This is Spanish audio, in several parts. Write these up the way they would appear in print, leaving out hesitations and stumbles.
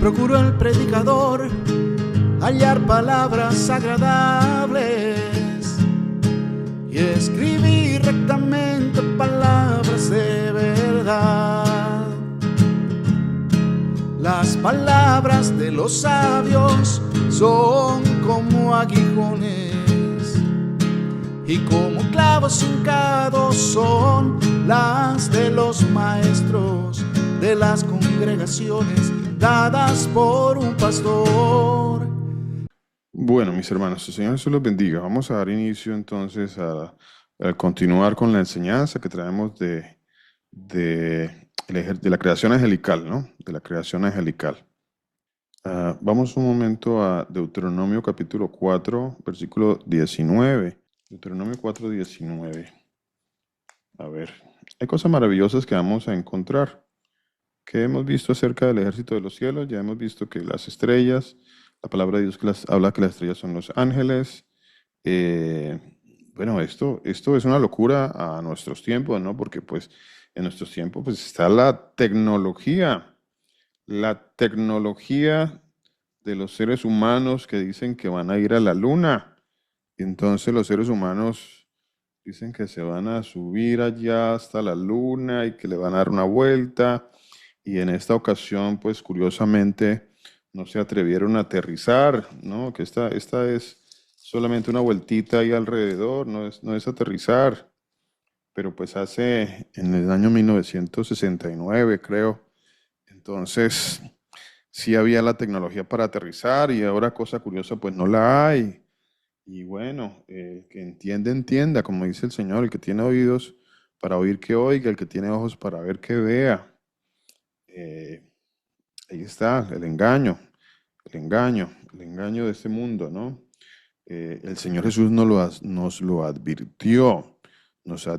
procuró el predicador hallar palabras agradables y escribir rectamente palabras de verdad. Las palabras de los sabios son como aguijones y como clavos hincados son las de los maestros de las congregaciones dadas por un pastor. Bueno, mis hermanos, el Señor Jesús los bendiga. Vamos a dar inicio entonces a continuar con la enseñanza que traemos de la creación angelical, ¿no? De la creación angelical. Vamos un momento a Deuteronomio capítulo 4, versículo 19. Deuteronomio 4, 19. A ver, hay cosas maravillosas que vamos a encontrar. ¿Qué hemos visto acerca del ejército de los cielos? Ya hemos visto que las estrellas, la palabra de Dios habla que las estrellas son los ángeles. Bueno, esto es una locura a nuestros tiempos, ¿no? Porque pues en nuestros tiempos pues está la tecnología de los seres humanos que dicen que van a ir a la luna. Y entonces los seres humanos dicen que se van a subir allá hasta la luna y que le van a dar una vuelta. Y en esta ocasión, pues curiosamente, no se atrevieron a aterrizar, ¿no? Que esta es solamente una vueltita ahí alrededor, no es aterrizar. Pero pues en el año 1969, creo, entonces sí había la tecnología para aterrizar y ahora, cosa curiosa, pues no la hay. Y bueno, que entiende, entienda, como dice el Señor, el que tiene oídos para oír que oiga, el que tiene ojos para ver que vea. Ahí está el engaño de este mundo, ¿no? El Señor Jesús nos lo advirtió, nos ha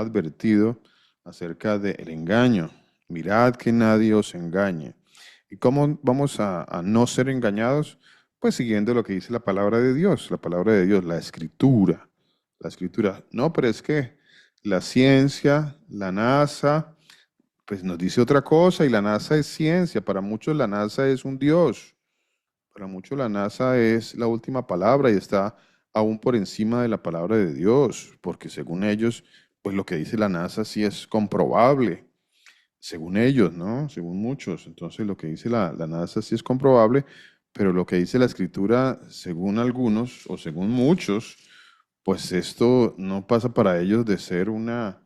advertido acerca del engaño. Mirad que nadie os engañe. ¿Y cómo vamos a no ser engañados? Pues siguiendo lo que dice la palabra de Dios, la escritura. La escritura. No, pero es que la ciencia, la NASA, pues nos dice otra cosa y la NASA es ciencia. Para muchos la NASA es un Dios. Para muchos la NASA es la última palabra y está aún por encima de la palabra de Dios, porque según ellos, pues lo que dice la NASA sí es comprobable. Según ellos, ¿no? Según muchos. Entonces lo que dice la NASA sí es comprobable, pero lo que dice la Escritura, según algunos o según muchos, pues esto no pasa para ellos de ser una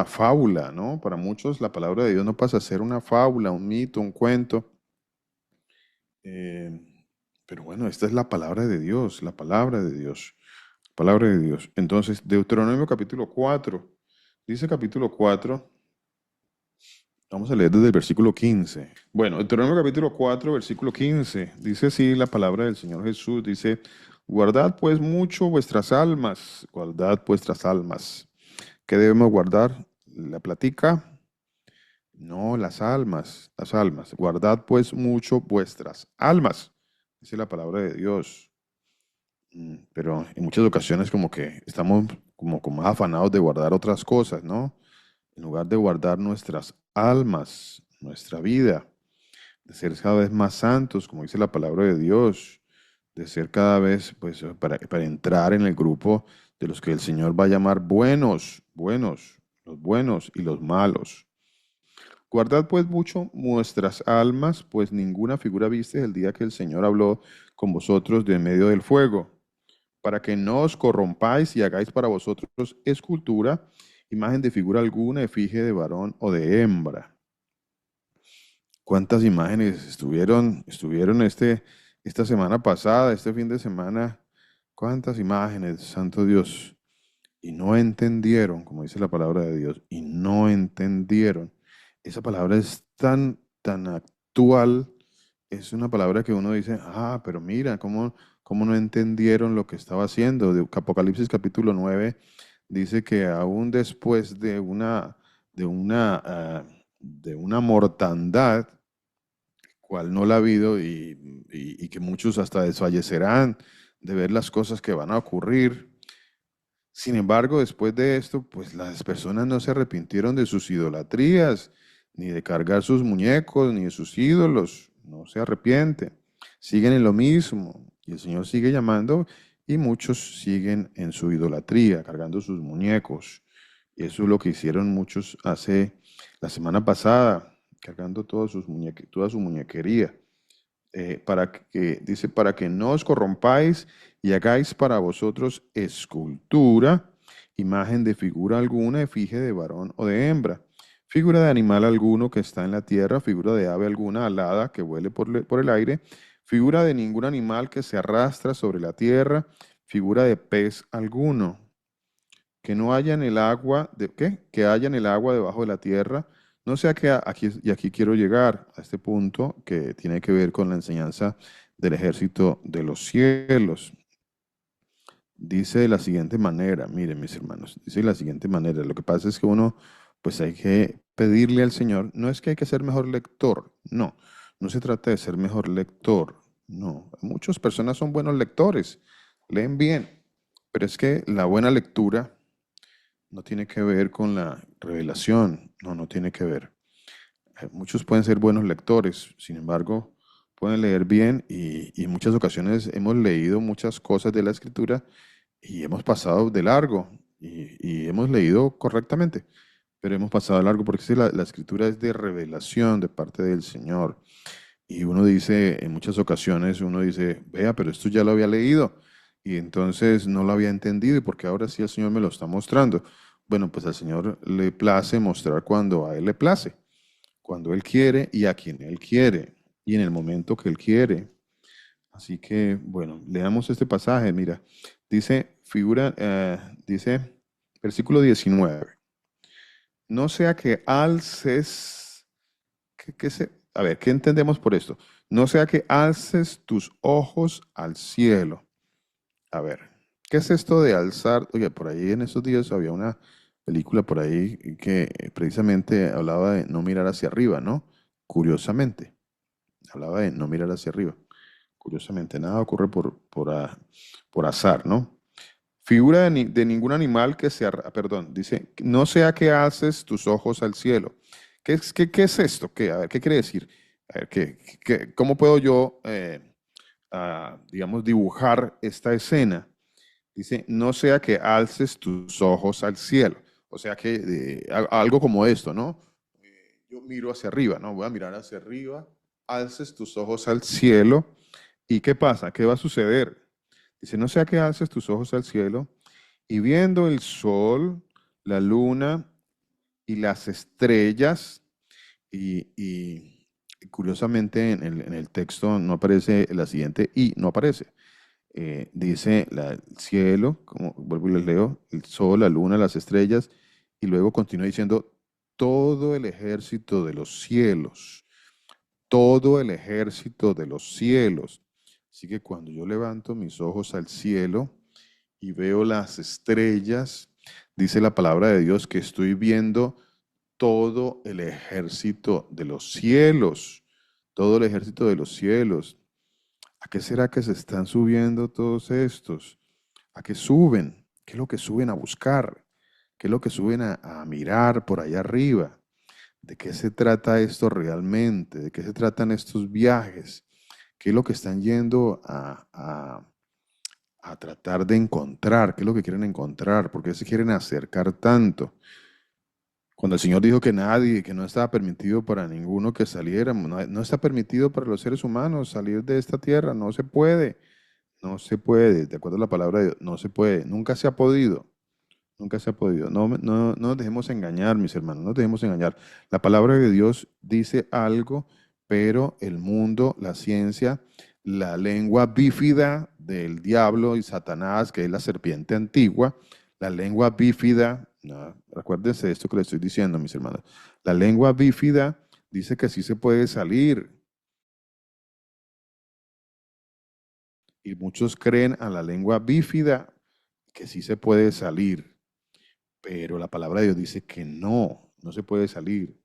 fábula, ¿no? Para muchos la palabra de Dios no pasa a ser una fábula, un mito, un cuento. Eh, pero bueno, esta es la palabra de Dios, la palabra de Dios, la palabra de Dios. Entonces, Deuteronomio capítulo 4, dice capítulo 4, vamos a leer desde el versículo 15. Bueno, Deuteronomio capítulo 4, versículo 15, dice así la palabra del Señor Jesús, dice, guardad pues mucho vuestras almas, guardad vuestras almas. ¿Qué debemos guardar? La platica. No, las almas, las almas. Guardad pues mucho vuestras almas. Dice la palabra de Dios. Pero en muchas ocasiones como que estamos como más afanados de guardar otras cosas, ¿no? En lugar de guardar nuestras almas, nuestra vida, de ser cada vez más santos, como dice la palabra de Dios, de ser cada vez, pues, para entrar en el grupo de los que el Señor va a llamar buenos, los buenos y los malos. Guardad pues mucho vuestras almas, pues ninguna figura viste el día que el Señor habló con vosotros de en medio del fuego, para que no os corrompáis y hagáis para vosotros escultura, imagen de figura alguna, efigie de varón o de hembra. ¿Cuántas imágenes estuvieron esta semana pasada, este fin de semana? ¿Cuántas imágenes, santo Dios? Y no entendieron, como dice la palabra de Dios, y no entendieron. Esa palabra es tan actual, es una palabra que uno dice, pero mira, ¿cómo no entendieron lo que estaba haciendo? De Apocalipsis capítulo 9 dice que aún después de una mortandad, cual no la ha habido y que muchos hasta desfallecerán de ver las cosas que van a ocurrir. Sin embargo, después de esto, pues las personas no se arrepintieron de sus idolatrías ni de cargar sus muñecos, ni de sus ídolos. No se arrepiente. Siguen en lo mismo. Y el Señor sigue llamando y muchos siguen en su idolatría, cargando sus muñecos. Y eso es lo que hicieron muchos hace la semana pasada, cargando toda su muñequería. Dice, para que no os corrompáis y hagáis para vosotros escultura, imagen de figura alguna, efigie de varón o de hembra, figura de animal alguno que está en la tierra, figura de ave alguna alada que vuele por el aire, figura de ningún animal que se arrastra sobre la tierra, figura de pez alguno, que no haya en el agua, ¿qué? Que haya en el agua debajo de la tierra. No sea que aquí quiero llegar a este punto que tiene que ver con la enseñanza del ejército de los cielos. Dice de la siguiente manera, miren mis hermanos, dice de la siguiente manera, lo que pasa es que uno, pues hay que pedirle al Señor, no es que hay que ser mejor lector, no, no se trata de ser mejor lector, no, muchas personas son buenos lectores, leen bien, pero es que la buena lectura no tiene que ver con la revelación, no, no tiene que ver. Muchos pueden ser buenos lectores, sin embargo, pueden leer bien y en muchas ocasiones hemos leído muchas cosas de la Escritura y hemos pasado de largo y hemos leído correctamente, pero hemos pasado de largo porque sí, la Escritura es de revelación de parte del Señor. Y uno dice, en muchas ocasiones, uno dice, vea, pero esto ya lo había leído y entonces no lo había entendido y porque ahora sí el Señor me lo está mostrando. Bueno, pues al Señor le place mostrar cuando a Él le place, cuando Él quiere y a quien Él quiere y en el momento que Él quiere. Así que, bueno, leamos este pasaje. Mira, dice, versículo 19. No sea que alces, a ver, ¿qué entendemos por esto? No sea que alces tus ojos al cielo. A ver, ¿qué es esto de alzar? Oye, por ahí en estos días había una película por ahí que precisamente hablaba de no mirar hacia arriba, ¿no? Curiosamente, hablaba de no mirar hacia arriba. Curiosamente, nada ocurre por azar, ¿no? Figura de ningún animal que sea, perdón, dice, no sea que alces tus ojos al cielo. ¿Qué es esto? A ver, ¿qué quiere decir? A ver, ¿cómo puedo yo, digamos, dibujar esta escena? Dice, no sea que alces tus ojos al cielo. O sea que algo como esto, ¿no? Yo miro hacia arriba, ¿no? Voy a mirar hacia arriba, alces tus ojos al cielo. ¿Y qué pasa? ¿Qué va a suceder? Dice, no sea que alces tus ojos al cielo y viendo el sol, la luna y las estrellas, y curiosamente en el texto no aparece la siguiente y no aparece. Dice el cielo, como vuelvo y les leo, el sol, la luna, las estrellas, y luego continúa diciendo todo el ejército de los cielos, todo el ejército de los cielos. Así que cuando yo levanto mis ojos al cielo y veo las estrellas, dice la palabra de Dios que estoy viendo todo el ejército de los cielos, todo el ejército de los cielos. ¿A qué será que se están subiendo todos estos? ¿A qué suben? ¿Qué es lo que suben a buscar? ¿Qué es lo que suben a mirar por allá arriba? ¿De qué se trata esto realmente? ¿De qué se tratan estos viajes? ¿Qué es lo que están yendo a tratar de encontrar? ¿Qué es lo que quieren encontrar? ¿Por qué se quieren acercar tanto? Cuando el Señor dijo que nadie, que no estaba permitido para ninguno que saliéramos, no está permitido para los seres humanos salir de esta tierra, no se puede, no se puede, de acuerdo a la palabra de Dios, no se puede, nunca se ha podido, nunca se ha podido. No nos dejemos engañar, mis hermanos, no nos dejemos engañar. La palabra de Dios dice algo, pero el mundo, la ciencia, la lengua bífida del diablo y Satanás, que es la serpiente antigua, la lengua bífida, no, recuérdense esto que les estoy diciendo, mis hermanos. La lengua bífida dice que sí se puede salir. Y muchos creen a la lengua bífida que sí se puede salir. Pero la palabra de Dios dice que no, no se puede salir.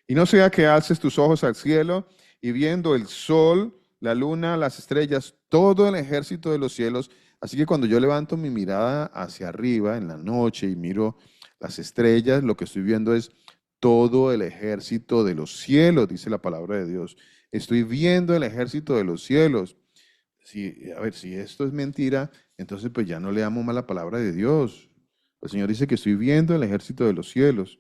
Y no sea que alces tus ojos al cielo y viendo el sol, la luna, las estrellas, todo el ejército de los cielos. Así que cuando yo levanto mi mirada hacia arriba en la noche y miro las estrellas, lo que estoy viendo es todo el ejército de los cielos, dice la palabra de Dios. Estoy viendo el ejército de los cielos. A ver, si esto es mentira, entonces pues ya no leamos más la palabra de Dios. El Señor dice que estoy viendo el ejército de los cielos.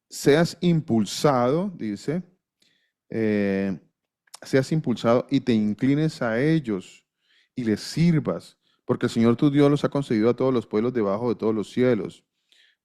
Seas impulsado, dice, seas impulsado y te inclines a ellos y les sirvas, porque el Señor tu Dios los ha concedido a todos los pueblos debajo de todos los cielos.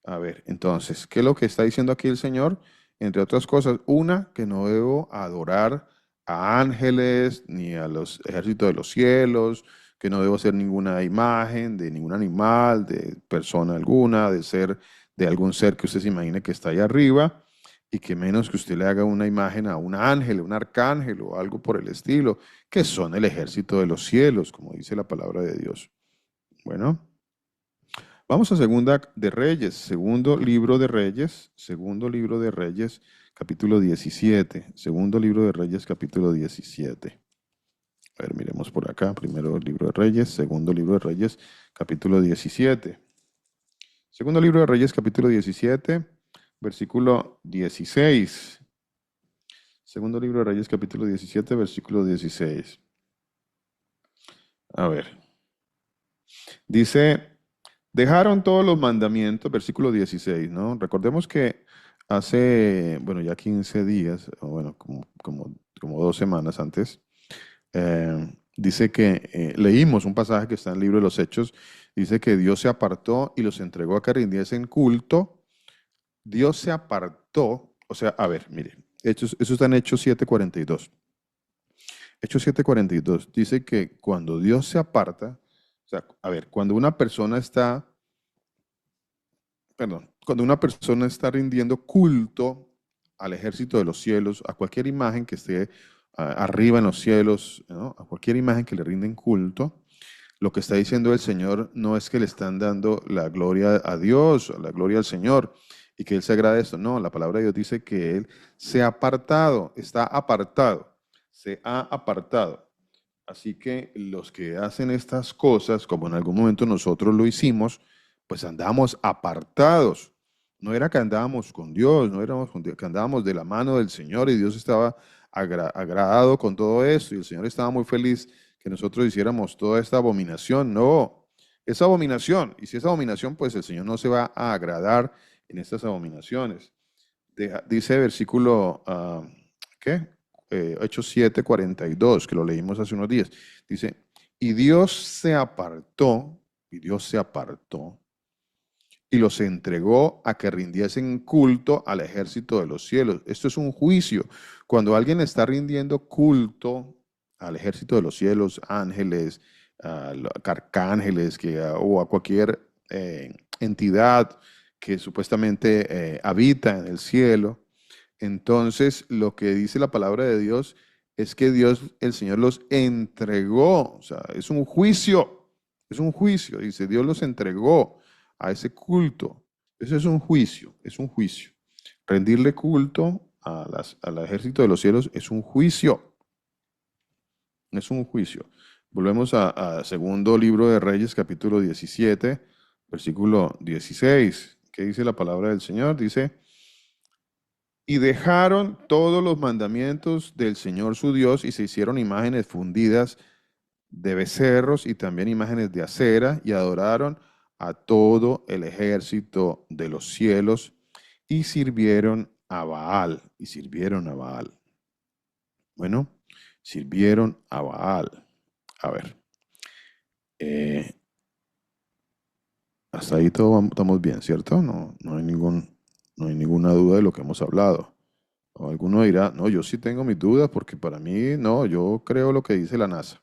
A ver, entonces, ¿qué es lo que está diciendo aquí el Señor? Entre otras cosas, una, que no debo adorar a ángeles ni a los ejércitos de los cielos, que no debo hacer ninguna imagen de ningún animal, de persona alguna, de algún ser que usted se imagine que está ahí arriba, y que menos que usted le haga una imagen a un ángel, un arcángel o algo por el estilo, que son el ejército de los cielos, como dice la palabra de Dios. Bueno. Vamos a Segunda de Reyes, segundo libro de Reyes, capítulo 17. Segundo libro de Reyes, capítulo 17. A ver, miremos por acá. Primero el libro de Reyes, segundo libro de Reyes, capítulo 17. Segundo libro de Reyes, capítulo 17, versículo 16. Segundo libro de Reyes, capítulo 17, versículo 16. A ver. Dice... Dejaron todos los mandamientos, versículo 16, ¿no? Recordemos que hace, bueno, ya 15 días, o bueno, como 2 semanas antes, dice que leímos un pasaje que está en el libro de los Hechos, dice que Dios se apartó y los entregó a que rindiesen culto. Dios se apartó, o sea, a ver, mire, eso está en Hechos 7:42. Hechos 7:42 dice que cuando Dios se aparta, o sea, a ver, cuando una persona está rindiendo culto al ejército de los cielos, a cualquier imagen que esté arriba en los cielos, ¿no? A cualquier imagen que le rinden culto, lo que está diciendo el Señor no es que le están dando la gloria a Dios, la gloria al Señor, y que Él se agrade de esto. No, la palabra de Dios dice que Él se ha apartado, se ha apartado. Así que los que hacen estas cosas, como en algún momento nosotros lo hicimos, pues andamos apartados. No era que andábamos con Dios, no éramos que andábamos de la mano del Señor y Dios estaba agradado con todo esto y el Señor estaba muy feliz que nosotros hiciéramos toda esta abominación. No, es abominación. Y si es abominación, pues el Señor no se va a agradar en estas abominaciones. Dice versículo, ¿qué? Hechos 7:42, que lo leímos hace unos días. Dice, y Dios se apartó y los entregó a que rindiesen culto al ejército de los cielos. Esto es un juicio. Cuando alguien está rindiendo culto al ejército de los cielos, ángeles, arcángeles, o a cualquier entidad que supuestamente habita en el cielo, entonces lo que dice la palabra de Dios es que el Señor los entregó. O sea, es un juicio, dice, Dios los entregó a ese culto. Eso es un juicio. Rendirle culto al ejército de los cielos es un juicio. Volvemos a segundo libro de Reyes, capítulo 17, versículo 16. ¿Qué dice la palabra del Señor? Dice, y dejaron todos los mandamientos del Señor su Dios y se hicieron imágenes fundidas de becerros y también imágenes de acera y adoraron a todo el ejército de los cielos y sirvieron a Baal. Bueno, sirvieron a Baal. A ver. Hasta ahí estamos bien, ¿cierto? No hay ninguna duda de lo que hemos hablado. O alguno dirá, no, yo sí tengo mis dudas porque para mí, no, yo creo lo que dice la NASA.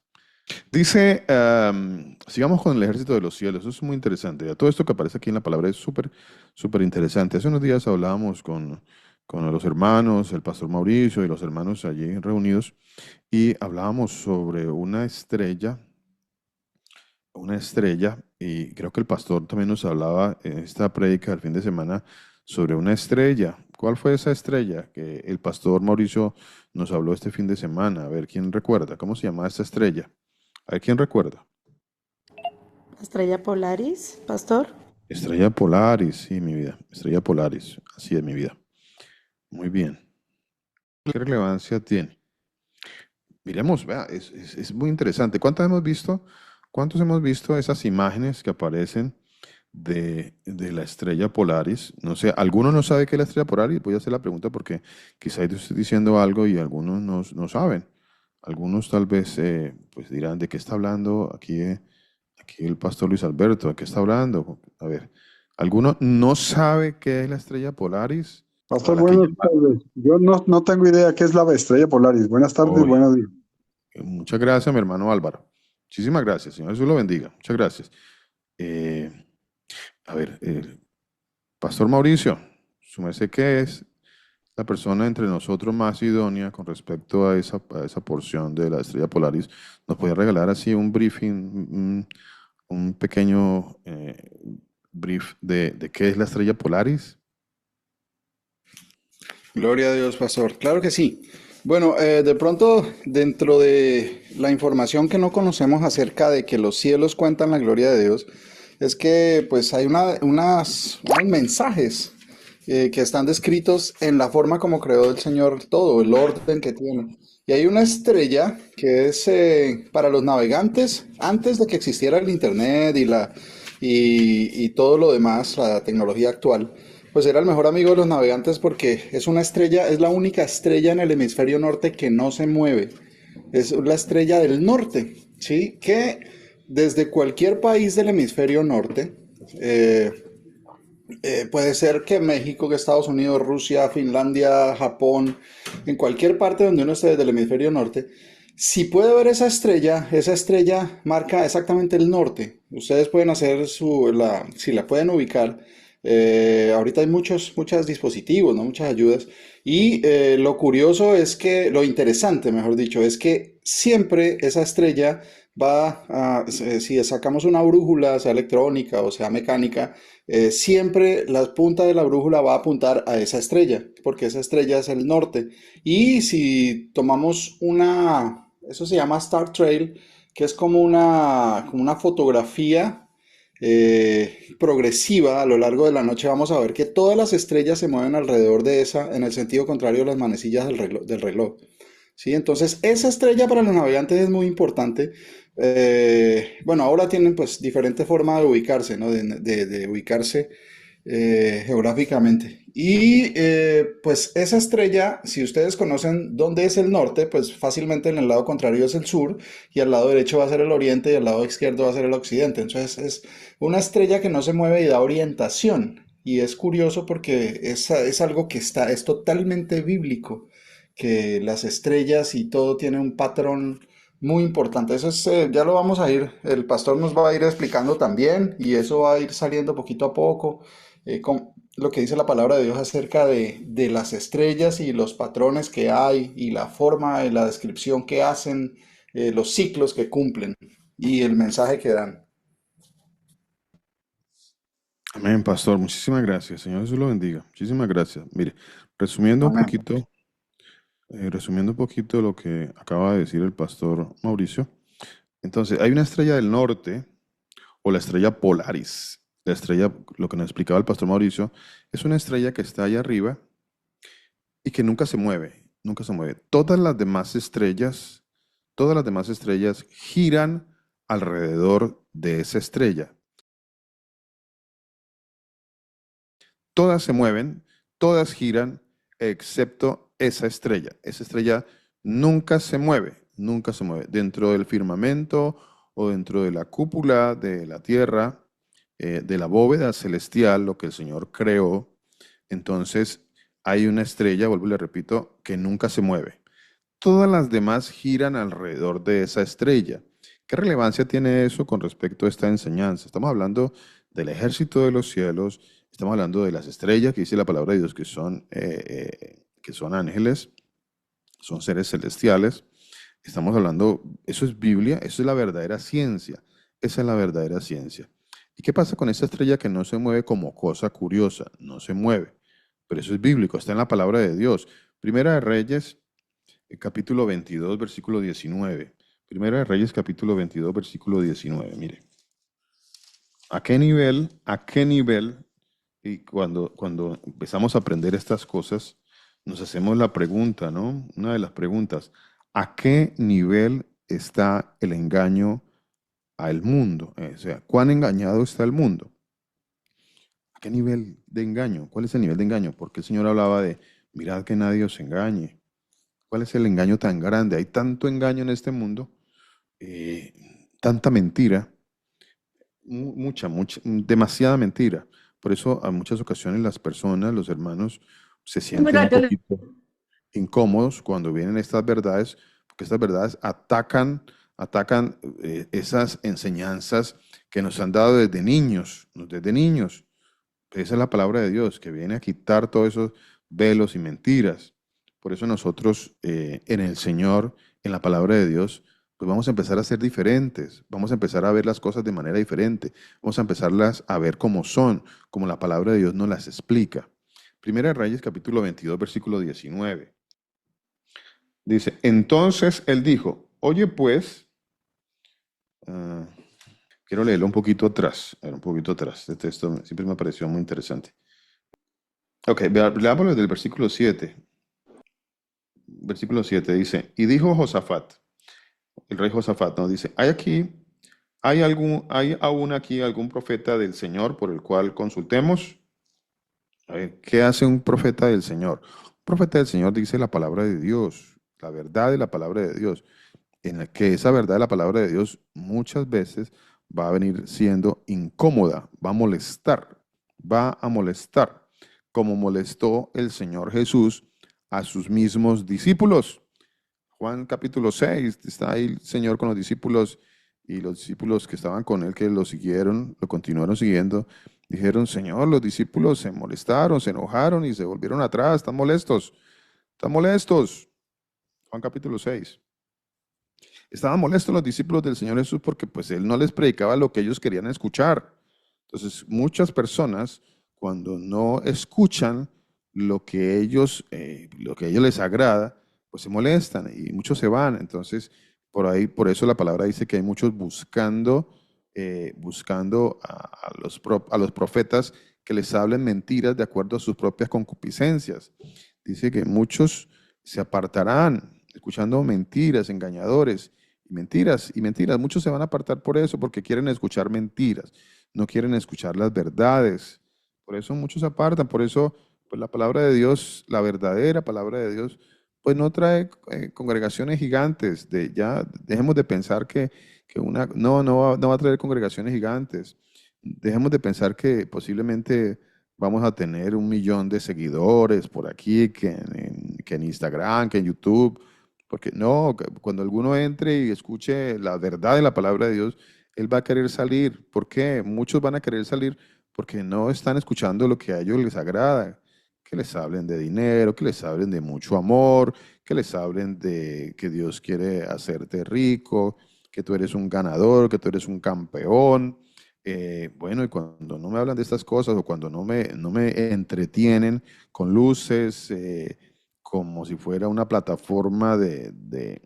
Dice, sigamos con el ejército de los cielos, eso es muy interesante. Todo esto que aparece aquí en la palabra es súper, súper interesante. Hace unos días hablábamos con los hermanos, el pastor Mauricio y los hermanos allí reunidos, y hablábamos sobre una estrella, y creo que el pastor también nos hablaba en esta prédica del fin de semana sobre una estrella. ¿Cuál fue esa estrella que el pastor Mauricio nos habló este fin de semana? A ver, ¿quién recuerda? ¿Cómo se llamaba esta estrella? A ver, ¿quién recuerda? Estrella Polaris, pastor. Estrella Polaris, sí, mi vida. Estrella Polaris, así es mi vida. Muy bien. ¿Qué relevancia tiene? Miremos, vea, es muy interesante. ¿Cuántos hemos visto esas imágenes que aparecen de la estrella Polaris? No sé, ¿alguno no sabe qué es la estrella Polaris? Voy a hacer la pregunta porque quizá yo estoy diciendo algo y algunos no saben. Algunos tal vez pues dirán, ¿de qué está hablando aquí el pastor Luis Alberto? ¿De qué está hablando? A ver, ¿alguno no sabe qué es la estrella Polaris? O a Pastor, la que buenas llama. tardes. Yo no tengo idea qué es la estrella Polaris. Buenas tardes, Hoy. buenos días. Muchas gracias, mi hermano Álvaro. Muchísimas gracias, Señor Jesús lo bendiga. Muchas gracias. Eh, a ver, Pastor Mauricio, su merced que es la persona entre nosotros más idónea con respecto a esa porción de la estrella Polaris, ¿nos puede regalar así un briefing, un pequeño brief de qué es la estrella Polaris? Gloria a Dios, pastor. Claro que sí. Bueno, de pronto, dentro de la información que no conocemos acerca de que los cielos cuentan la gloria de Dios, es que pues hay unos mensajes que están descritos en la forma como creó el Señor todo, el orden que tiene. Y hay una estrella que es para los navegantes, antes de que existiera el Internet y todo lo demás, la tecnología actual, pues era el mejor amigo de los navegantes porque es una estrella, es la única estrella en el hemisferio norte que no se mueve. Es la estrella del norte, ¿sí? Que desde cualquier país del hemisferio norte, eh, puede ser que México, que Estados Unidos, Rusia, Finlandia, Japón, en cualquier parte donde uno esté del hemisferio norte, si puede ver esa estrella marca exactamente el norte. Ustedes pueden hacer si la pueden ubicar. Ahorita hay muchos dispositivos, ¿no? Muchas ayudas. Y lo curioso es que, lo interesante, mejor dicho, es que siempre esa estrella si sacamos una brújula, sea electrónica o sea mecánica, siempre la punta de la brújula va a apuntar a esa estrella, porque esa estrella es el norte. Y si tomamos eso se llama Star Trail, que es como una fotografía progresiva a lo largo de la noche, vamos a ver que todas las estrellas se mueven alrededor de esa, en el sentido contrario a las manecillas del reloj. ¿Sí? Entonces, esa estrella para los navegantes es muy importante. Bueno, ahora tienen pues diferentes formas de ubicarse, ¿no? De ubicarse geográficamente. Y pues esa estrella, si ustedes conocen dónde es el norte, pues fácilmente en el lado contrario es el sur y al lado derecho va a ser el oriente y al lado izquierdo va a ser el occidente. Entonces es una estrella que no se mueve y da orientación. Y es curioso porque es algo que es totalmente bíblico, que las estrellas y todo tiene un patrón muy importante. Eso es, ya lo vamos a ir, el pastor nos va a ir explicando también y eso va a ir saliendo poquito a poco, con lo que dice la palabra de Dios acerca de las estrellas y los patrones que hay y la forma y la descripción que hacen, los ciclos que cumplen y el mensaje que dan. Amén, pastor. Muchísimas gracias. Señor Jesús lo bendiga. Muchísimas gracias. Mire, resumiendo un Amén. poquito, resumiendo un poquito lo que acaba de decir el pastor Mauricio. Entonces, hay una estrella del norte o la estrella Polaris. La estrella, lo que nos explicaba el pastor Mauricio, es una estrella que está allá arriba y que nunca se mueve, nunca se mueve. Todas las demás estrellas giran alrededor de esa estrella. Todas se mueven, todas giran, excepto esa estrella. Esa estrella nunca se mueve, nunca se mueve. Dentro del firmamento o dentro de la cúpula de la tierra, de la bóveda celestial, lo que el Señor creó, entonces hay una estrella, vuelvo y le repito, que nunca se mueve. Todas las demás giran alrededor de esa estrella. ¿Qué relevancia tiene eso con respecto a esta enseñanza? Estamos hablando del ejército de los cielos, estamos hablando de las estrellas que dice la palabra de Dios que son ángeles, son seres celestiales. Estamos hablando, eso es Biblia, eso es la verdadera ciencia, esa es la verdadera ciencia. ¿Y qué pasa con esta estrella que no se mueve como cosa curiosa? No se mueve, pero eso es bíblico, está en la palabra de Dios. Primera de Reyes capítulo 22, versículo 19. Primera de Reyes, capítulo 22, versículo 19. Mire. ¿A qué nivel? ¿A qué nivel? Y cuando empezamos a aprender estas cosas, nos hacemos la pregunta, ¿no? Una de las preguntas, ¿a qué nivel está el engaño al mundo? O sea, ¿cuán engañado está el mundo? ¿A qué nivel de engaño? ¿Cuál es el nivel de engaño? Porque el Señor hablaba de, mirad que nadie os engañe. ¿Cuál es el engaño tan grande? Hay tanto engaño en este mundo, tanta mentira, demasiada mentira. Por eso a muchas ocasiones las personas, los hermanos, se sienten un poquito incómodos cuando vienen estas verdades, porque estas verdades atacan esas enseñanzas que nos han dado desde niños, desde niños. Esa es la palabra de Dios, que viene a quitar todos esos velos y mentiras. Por eso nosotros en el Señor, en la palabra de Dios, pues vamos a empezar a ser diferentes, vamos a empezar a ver las cosas de manera diferente, vamos a empezarlas a ver como son, como la palabra de Dios nos las explica. Primera de Reyes, capítulo 22, versículo 19. Dice, entonces él dijo, oye pues, ah, quiero leerlo un poquito atrás, a ver, un poquito atrás. Este texto siempre me pareció muy interesante. Ok, leámoslo desde el versículo 7. Versículo 7 dice, y dijo Josafat, el rey Josafat, ¿no? Dice, hay aún aquí algún profeta del Señor por el cual consultemos? A ver, ¿qué hace un profeta del Señor? Un profeta del Señor dice la palabra de Dios, la verdad de la palabra de Dios, en la que esa verdad de la palabra de Dios muchas veces va a venir siendo incómoda, va a molestar, como molestó el Señor Jesús a sus mismos discípulos. Juan capítulo 6 está ahí el Señor con los discípulos y los discípulos que estaban con él, que lo siguieron, lo continuaron siguiendo, dijeron, Señor, los discípulos se molestaron, se enojaron y se volvieron atrás, están molestos, están molestos. Juan capítulo 6. Estaban molestos los discípulos del Señor Jesús porque pues él no les predicaba lo que ellos querían escuchar. Entonces, muchas personas cuando no escuchan lo que a ellos les agrada, pues se molestan y muchos se van. Entonces, por eso la palabra dice que hay muchos buscando a los profetas que les hablen mentiras de acuerdo a sus propias concupiscencias. Dice que muchos se apartarán escuchando mentiras, engañadores, y mentiras, y mentiras. Muchos se van a apartar por eso, porque quieren escuchar mentiras, no quieren escuchar las verdades. Por eso muchos se apartan, por eso pues la palabra de Dios, la verdadera palabra de Dios, pues no trae congregaciones gigantes. Ya dejemos de pensar que no va a traer congregaciones gigantes. Dejemos de pensar que posiblemente vamos a tener 1 millón de seguidores por aquí, que en Instagram, que en YouTube. Porque no, cuando alguno entre y escuche la verdad de la palabra de Dios, él va a querer salir. ¿Por qué? Muchos van a querer salir porque no están escuchando lo que a ellos les agrada. Que les hablen de dinero, que les hablen de mucho amor, que les hablen de que Dios quiere hacerte rico, que tú eres un ganador, que tú eres un campeón. Bueno, y cuando no me hablan de estas cosas o cuando no me entretienen con luces, como si fuera una plataforma de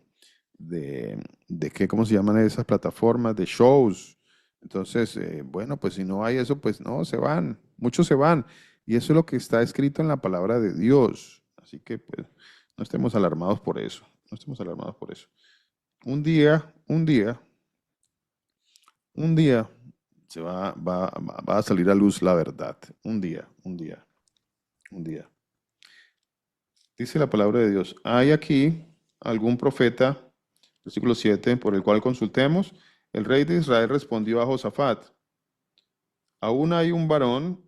¿cómo se llaman esas plataformas? De shows. Entonces, bueno, pues si no hay eso, pues no, se van, muchos se van. Y eso es lo que está escrito en la palabra de Dios. Así que, pues, no estemos alarmados por eso, no estemos alarmados por eso. Un día, un día, un día va a salir a luz la verdad. Un día, un día, un día. Dice la palabra de Dios, ¿hay aquí algún profeta, versículo 7, por el cual consultemos? El rey de Israel respondió a Josafat, aún hay un varón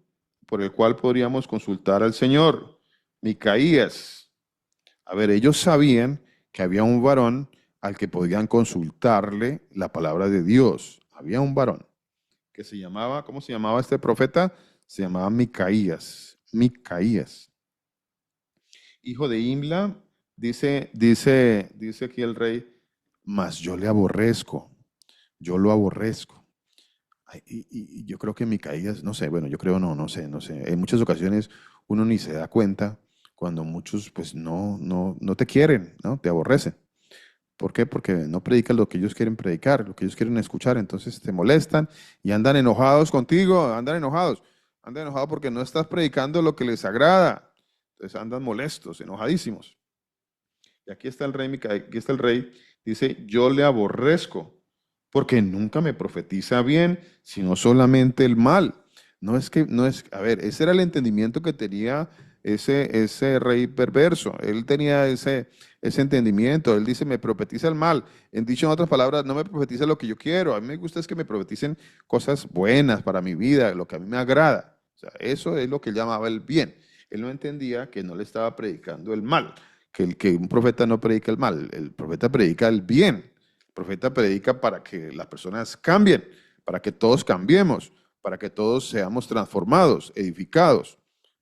por el cual podríamos consultar al Señor, Micaías. A ver, ellos sabían que había un varón al que podían consultarle la palabra de Dios. Había un varón que se llamaba, ¿cómo se llamaba este profeta? Se llamaba Micaías. Micaías, hijo de Imla, dice aquí el rey, mas yo le aborrezco, yo lo aborrezco. Ay, y yo creo que Micaías, no sé, bueno, yo creo no sé. En muchas ocasiones uno ni se da cuenta cuando muchos pues no te quieren, ¿no? Te aborrecen. ¿Por qué? Porque no predicas lo que ellos quieren predicar, lo que ellos quieren escuchar. Entonces te molestan y andan enojados contigo, andan enojados porque no estás predicando lo que les agrada. Entonces andan molestos, enojadísimos. Y aquí está el rey, aquí está el rey, dice, yo le aborrezco, porque nunca me profetiza bien, sino solamente el mal. A ver, ese era el entendimiento que tenía ese rey perverso. Él tenía ese entendimiento. Él dice, me profetiza el mal. En dicho en otras palabras, no me profetiza lo que yo quiero. A mí me gusta es que me profeticen cosas buenas para mi vida, lo que a mí me agrada. O sea, eso es lo que él llamaba el bien. Él no entendía que no le estaba predicando el mal, que un profeta no predica el mal, el profeta predica el bien. El profeta predica para que las personas cambien, para que todos cambiemos, para que todos seamos transformados, edificados.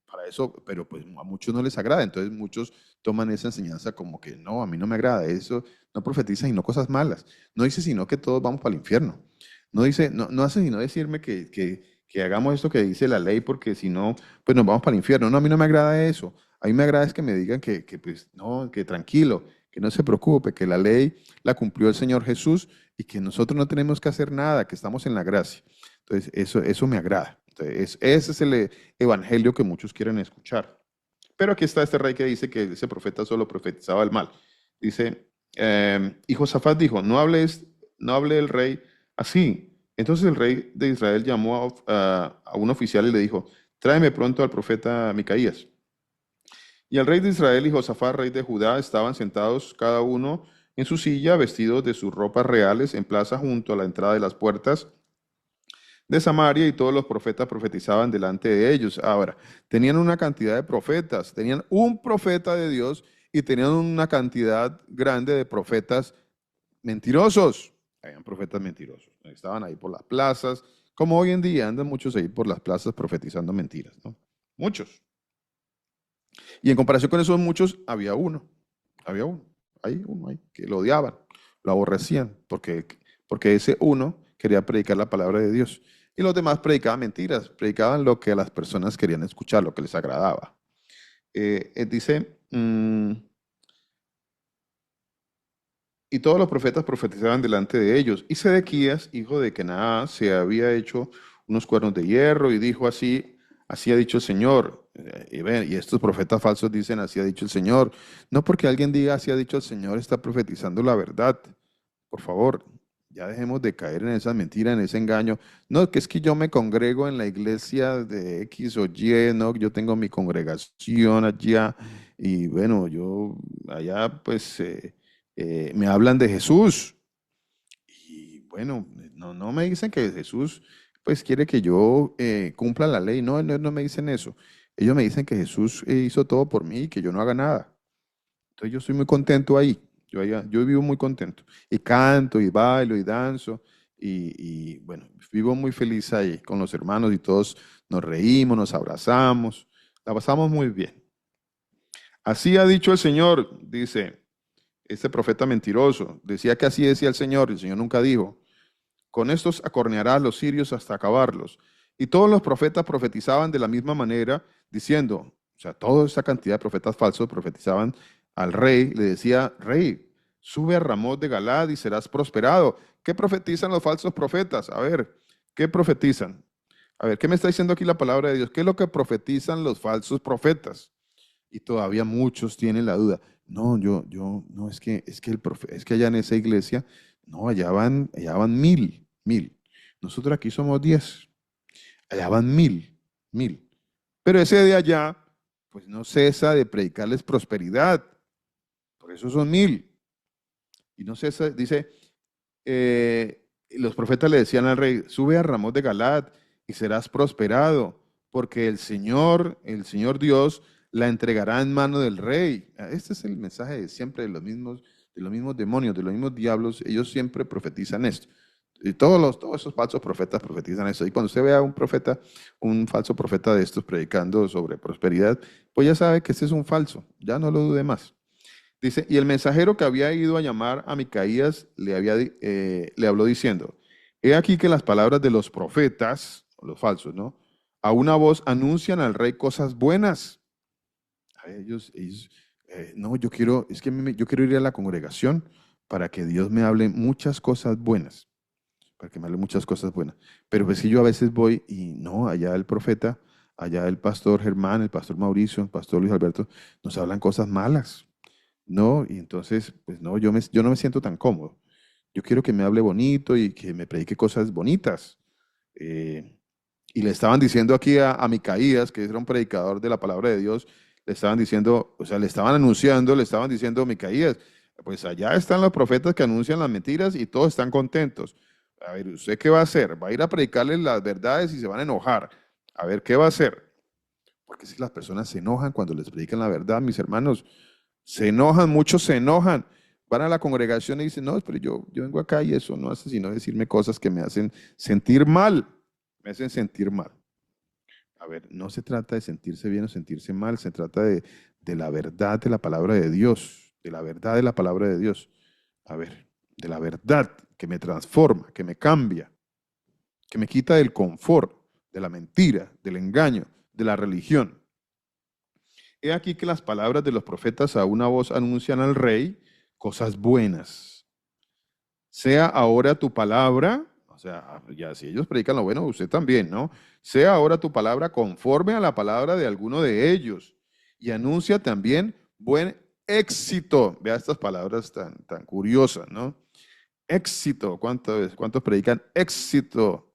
Para eso, pero pues a muchos no les agrada, entonces muchos toman esa enseñanza como que no, a mí no me agrada, eso no profetiza sino cosas malas. No dice sino que todos vamos para el infierno. No dice, no hace sino decirme que hagamos esto que dice la ley, porque si no, pues nos vamos para el infierno. No, a mí no me agrada eso. A mí me agrada es que me digan pues, no, que tranquilo, que no se preocupe, que la ley la cumplió el Señor Jesús y que nosotros no tenemos que hacer nada, que estamos en la gracia. Entonces, eso me agrada. Entonces, ese es el evangelio que muchos quieren escuchar. Pero aquí está este rey que dice que ese profeta solo profetizaba el mal. Dice, y Josafat dijo, no hable el rey así. Entonces el rey de Israel llamó a un oficial y le dijo, tráeme pronto al profeta Micaías. Y el rey de Israel y Josafat, rey de Judá, estaban sentados cada uno en su silla, vestidos de sus ropas reales, en plaza junto a la entrada de las puertas de Samaria, y todos los profetas profetizaban delante de ellos. Ahora, tenían una cantidad de profetas, tenían un profeta de Dios y tenían una cantidad grande de profetas mentirosos. Habían profetas mentirosos. Estaban ahí por las plazas, como hoy en día andan muchos ahí por las plazas profetizando mentiras, ¿no? Muchos. Y en comparación con esos muchos, había uno, ahí, que lo odiaban, lo aborrecían, porque ese uno quería predicar la palabra de Dios. Y los demás predicaban mentiras, predicaban lo que las personas querían escuchar, lo que les agradaba. Dice, y todos los profetas profetizaban delante de ellos. Y Sedequías, hijo de Kenaás, se había hecho unos cuernos de hierro y dijo así ha dicho el Señor. Y estos profetas falsos dicen, así ha dicho el Señor. No porque alguien diga, así ha dicho el Señor, está profetizando la verdad. Por favor, ya dejemos de caer en esa mentira, en ese engaño. No, que es que yo me congrego en la iglesia de X o Y, no, yo tengo mi congregación allá y bueno, yo allá pues me hablan de Jesús. Y bueno, no me dicen que Jesús pues quiere que yo cumpla la ley. No me dicen eso. Ellos me dicen que Jesús hizo todo por mí y que yo no haga nada. Entonces yo estoy muy contento ahí. Yo vivo muy contento. Y canto y bailo y danzo. Bueno, vivo muy feliz ahí con los hermanos y todos nos reímos, nos abrazamos. La pasamos muy bien. Así ha dicho el Señor, dice este profeta mentiroso. Decía que así decía el Señor nunca dijo. Con estos acorneará a los sirios hasta acabarlos. Y todos los profetas profetizaban de la misma manera, diciendo, o sea, toda esa cantidad de profetas falsos profetizaban al rey, le decía, rey, sube a Ramot de Galad y serás prosperado. ¿Qué profetizan los falsos profetas? A ver, ¿qué profetizan? A ver, ¿qué me está diciendo aquí la palabra de Dios? ¿Qué es lo que profetizan los falsos profetas? Y todavía muchos tienen la duda. No, no, es que allá en esa iglesia, no, allá van mil. Nosotros aquí somos 10, allá van mil. Pero ese de allá, pues no cesa de predicarles prosperidad. Por eso son 1000. Y no cesa, dice, los profetas le decían al rey, sube a Ramón de Galad y serás prosperado, porque el Señor Dios, la entregará en mano del rey. Este es el mensaje de siempre de los mismos demonios, de los mismos diablos. Ellos siempre profetizan esto. Y todos esos falsos profetas profetizan eso. Y cuando usted vea un falso profeta de estos predicando sobre prosperidad, pues ya sabe que ese es un falso. Ya no lo dude más. Dice, y el mensajero que había ido a llamar a Micaías le habló diciendo, he aquí que las palabras de los profetas, los falsos, ¿no? A una voz anuncian al rey cosas buenas. A ellos no, yo quiero ir a la congregación para que Dios me hable muchas cosas buenas, para que me hable muchas cosas buenas. Pero pues si yo a veces voy y no, allá el profeta, allá el pastor Germán, el pastor Mauricio, el pastor Luis Alberto, nos hablan cosas malas, ¿no? Y entonces, pues no, yo no me siento tan cómodo. Yo quiero que me hable bonito y que me predique cosas bonitas. Eh, y le estaban diciendo aquí a Micaías, que era un predicador de la palabra de Dios, le estaban diciendo, o sea, le estaban anunciando, le estaban diciendo, Micaías, pues allá están los profetas que anuncian las mentiras y todos están contentos. A ver, ¿usted qué va a hacer? ¿Va a ir a predicarles las verdades y se van a enojar? A ver, ¿qué va a hacer? Porque si las personas se enojan cuando les predican la verdad, mis hermanos, se enojan, muchos se enojan. Van a la congregación y dicen, no, pero yo vengo acá y eso no hace sino decirme cosas que me hacen sentir mal. Me hacen sentir mal. A ver, no se trata de sentirse bien o sentirse mal, se trata de la verdad de la palabra de Dios, de la verdad de la palabra de Dios. A ver, de la verdad que me transforma, que me cambia, que me quita del confort, de la mentira, del engaño, de la religión. He aquí que las palabras de los profetas a una voz anuncian al rey cosas buenas. Sea ahora tu palabra, o sea, ya si ellos predican lo bueno, usted también, ¿no? Sea ahora tu palabra conforme a la palabra de alguno de ellos y anuncia también buen éxito. Vea estas palabras tan curiosas, ¿no? Éxito. ¿Cuántos predican éxito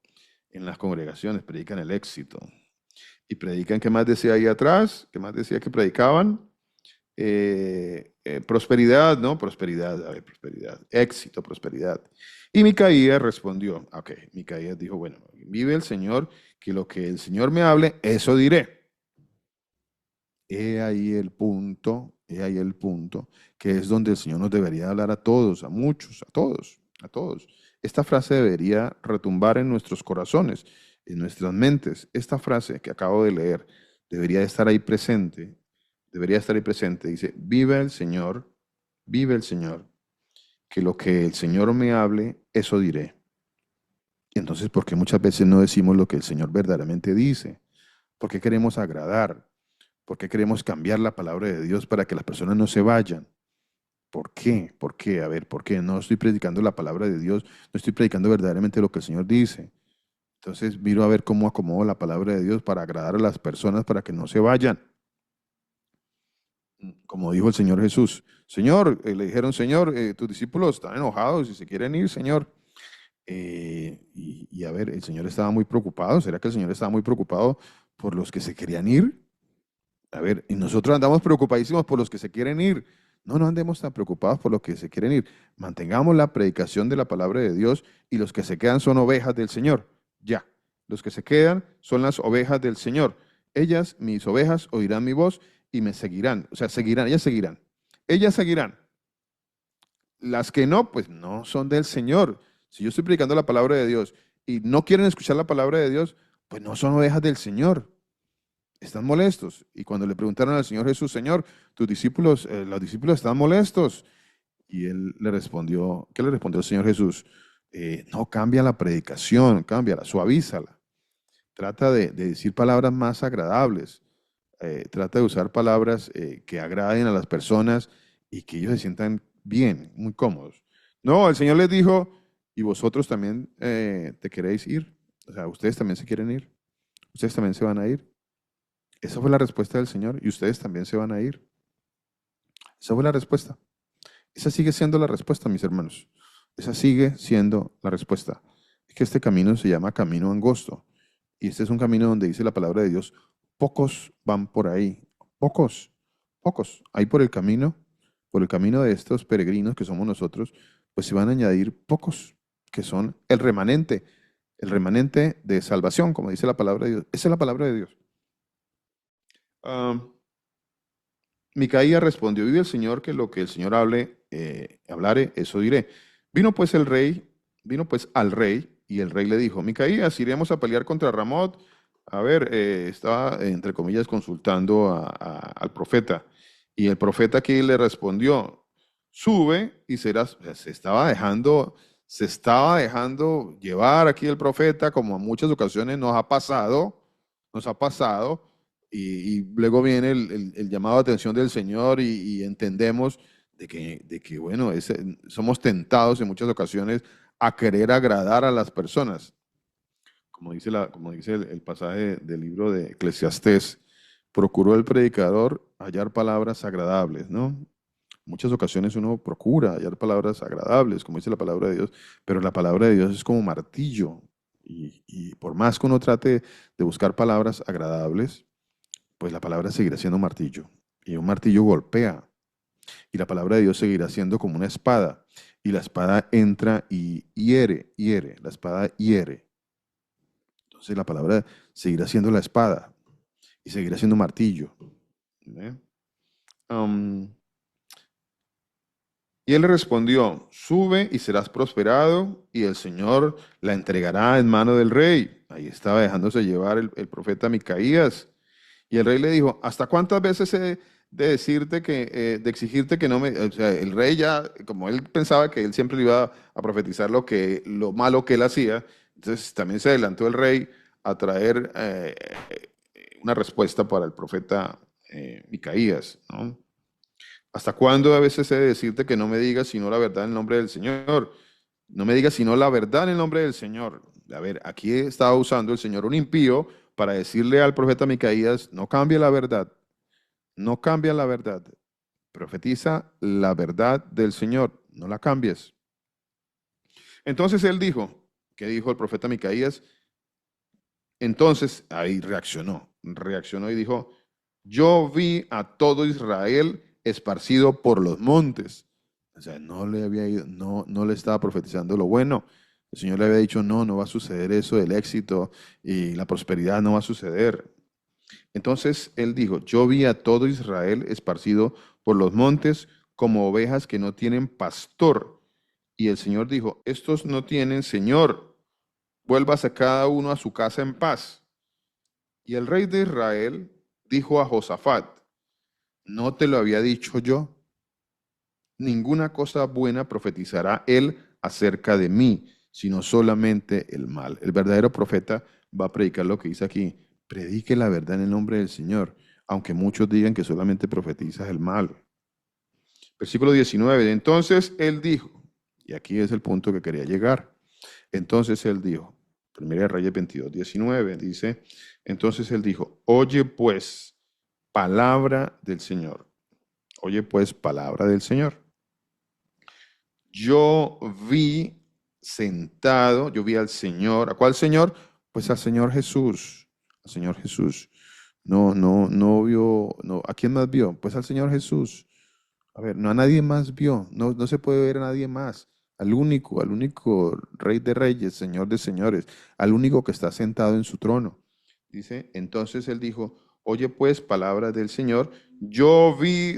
en las congregaciones? Predican el éxito. Y predican, ¿qué más decía ahí atrás? ¿Qué más decía que predicaban? Prosperidad, ¿no? Prosperidad, a ver, prosperidad, éxito, prosperidad. Y Micaías respondió, ok, Micaías dijo, bueno, vive el Señor, que lo que el Señor me hable, eso diré. He ahí el punto, que es donde el Señor nos debería hablar a todos, a muchos, a todos, a todos. Esta frase debería retumbar en nuestros corazones, en nuestras mentes. Esta frase que acabo de leer debería estar ahí presente, debería estar ahí presente. Dice, vive el Señor, que lo que el Señor me hable, eso diré. Y entonces, ¿por qué muchas veces no decimos lo que el Señor verdaderamente dice? ¿Por qué queremos agradar? ¿Por qué queremos cambiar la palabra de Dios para que las personas no se vayan? ¿Por qué? ¿Por qué? A ver, ¿por qué? No estoy predicando la palabra de Dios, no estoy predicando verdaderamente lo que el Señor dice. Entonces, miro a ver cómo acomodo la palabra de Dios para agradar a las personas para que no se vayan. Como dijo el Señor Jesús, Señor, le dijeron, Señor, tus discípulos están enojados y se quieren ir, Señor. Y a ver, el Señor estaba muy preocupado. ¿Será que el Señor estaba muy preocupado por los que se querían ir? A ver, y nosotros andamos preocupadísimos por los que se quieren ir. No, no andemos tan preocupados por los que se quieren ir. Mantengamos la predicación de la palabra de Dios y los que se quedan son ovejas del Señor. Ya, los que se quedan son las ovejas del Señor. Ellas, mis ovejas, oirán mi voz y me seguirán. O sea, seguirán, ellas seguirán. Ellas seguirán. Las que no, pues no son del Señor. Si yo estoy predicando la palabra de Dios y no quieren escuchar la palabra de Dios, pues no son ovejas del Señor. Están molestos. Y cuando le preguntaron al Señor Jesús, Señor, tus discípulos, los discípulos están molestos. Y él le respondió, ¿qué le respondió el Señor Jesús? No, cambia la predicación, cámbiala, suavízala. Trata de decir palabras más agradables. Trata de usar palabras que agraden a las personas y que ellos se sientan bien, muy cómodos. No, el Señor les dijo, y vosotros también te queréis ir. O sea, ustedes también se quieren ir. Ustedes también se van a ir. Esa fue la respuesta del Señor y ustedes también se van a ir. Esa fue la respuesta. Esa sigue siendo la respuesta, mis hermanos. Esa sigue siendo la respuesta. Es que este camino se llama camino angosto. Y este es un camino donde dice la palabra de Dios, pocos van por ahí. Pocos, pocos. Ahí por el camino de estos peregrinos que somos nosotros, pues se van a añadir pocos, que son el remanente de salvación, como dice la palabra de Dios. Esa es la palabra de Dios. Micaías respondió, vive el Señor, que lo que el Señor hablare, eso diré. Vino pues al rey, y el rey le dijo, Micaías, iremos a pelear contra Ramot. A ver, estaba, entre comillas, consultando al profeta. Y el profeta aquí le respondió, sube y serás, o sea, se estaba dejando llevar aquí el profeta, como en muchas ocasiones nos ha pasado, y luego viene el llamado de atención del Señor y entendemos de que bueno, somos tentados en muchas ocasiones a querer agradar a las personas. Como dice el pasaje del libro de Eclesiastés, procuró el predicador hallar palabras agradables, ¿no? Muchas ocasiones uno procura hallar palabras agradables, como dice la palabra de Dios, pero la palabra de Dios es como martillo. Y por más que uno trate de buscar palabras agradables, pues la palabra seguirá siendo martillo. Y un martillo golpea. Y la palabra de Dios seguirá siendo como una espada. Y la espada entra y hiere. La espada hiere. Entonces la palabra seguirá siendo la espada y seguirá siendo martillo. ¿Eh? Um, y él le respondió, sube y serás prosperado y el Señor la entregará en mano del rey. Ahí estaba dejándose llevar el profeta Micaías. Y el rey le dijo, ¿hasta cuántas veces he de decirte de exigirte que no me... O sea, el rey ya, como él pensaba que él siempre le iba a profetizar lo malo que él hacía, entonces también se adelantó el rey a traer una respuesta para el profeta Micaías, ¿no? ¿Hasta cuándo a veces he de decirte que no me digas sino la verdad en el nombre del Señor? No me digas sino la verdad en el nombre del Señor. A ver, aquí estaba usando el Señor un impío para decirle al profeta Micaías, no cambie la verdad, no cambia la verdad. Profetiza la verdad del Señor, no la cambies. Entonces él dijo, ¿qué dijo el profeta Micaías? Entonces ahí reaccionó y dijo, yo vi a todo Israel esparcido por los montes. O sea, no le había ido, no le estaba profetizando lo bueno. El Señor le había dicho, no va a suceder eso, el éxito y la prosperidad no va a suceder. Entonces él dijo, yo vi a todo Israel esparcido por los montes como ovejas que no tienen pastor. Y el Señor dijo, estos no tienen Señor, vuélvase cada uno a su casa en paz. Y el rey de Israel dijo a Josafat, ¿no te lo había dicho yo? Ninguna cosa buena profetizará él acerca de mí, sino solamente el mal. El verdadero profeta va a predicar lo que dice aquí. Predique la verdad en el nombre del Señor, aunque muchos digan que solamente profetizas el mal. Versículo 19. Entonces él dijo, y aquí es el punto que quería llegar. Entonces él dijo, 1 Reyes 22, 19, dice, entonces él dijo, oye pues palabra del Señor. Oye pues palabra del Señor. Yo vi yo vi al Señor. ¿A cuál Señor? Pues al Señor Jesús. Al Señor Jesús. No vio, no, ¿a quién más vio? Pues al Señor Jesús. A ver, no a nadie más vio, no se puede ver a nadie más. Al único Rey de Reyes, Señor de Señores, al único que está sentado en su trono. Dice, entonces él dijo, oye pues, palabra del Señor, yo vi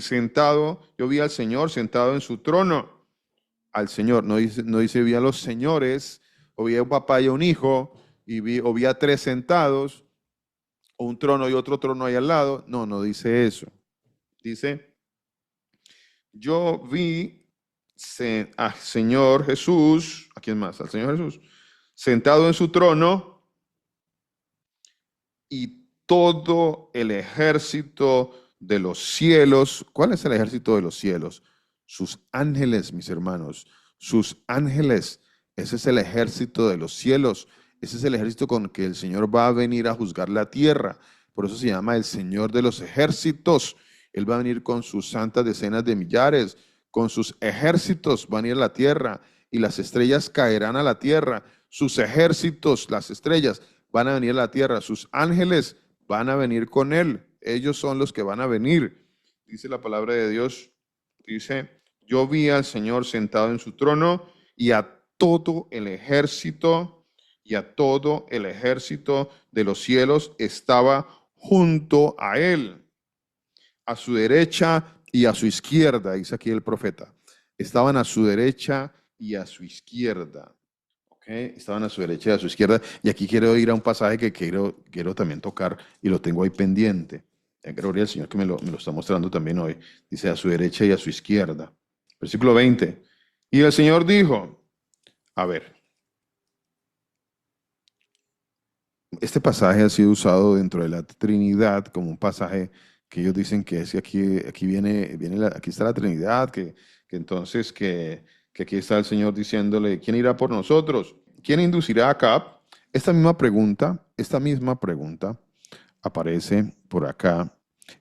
al Señor sentado en su trono. Al Señor, no dice vi a los señores, o vi a un papá y a un hijo, o vi a tres sentados, o un trono y otro trono ahí al lado. No dice eso. Dice, yo vi al Señor Jesús, ¿a quién más? Al Señor Jesús, sentado en su trono y todo el ejército de los cielos. ¿Cuál es el ejército de los cielos? Sus ángeles, mis hermanos, sus ángeles. Ese es el ejército de los cielos. Ese es el ejército con que el Señor va a venir a juzgar la tierra. Por eso se llama el Señor de los ejércitos. Él va a venir con sus santas decenas de millares, con sus ejércitos van a ir a la tierra y las estrellas caerán a la tierra. Sus ejércitos, las estrellas, van a venir a la tierra. Sus ángeles van a venir con él. Ellos son los que van a venir. Dice la palabra de Dios, dice, yo vi al Señor sentado en su trono y a todo el ejército de los cielos estaba junto a él, a su derecha y a su izquierda, dice aquí el profeta. Estaban a su derecha y a su izquierda. ¿Okay? Estaban a su derecha y a su izquierda. Y aquí quiero ir a un pasaje que quiero también tocar y lo tengo ahí pendiente. Gloria al Señor que me lo está mostrando también hoy. Dice a su derecha y a su izquierda. Versículo 20. Y el Señor dijo, a ver, este pasaje ha sido usado dentro de la Trinidad como un pasaje que ellos dicen que es que aquí aquí está la Trinidad, que entonces que aquí está el Señor diciéndole, ¿quién irá por nosotros? ¿Quién inducirá a Acab? Esta misma pregunta aparece por acá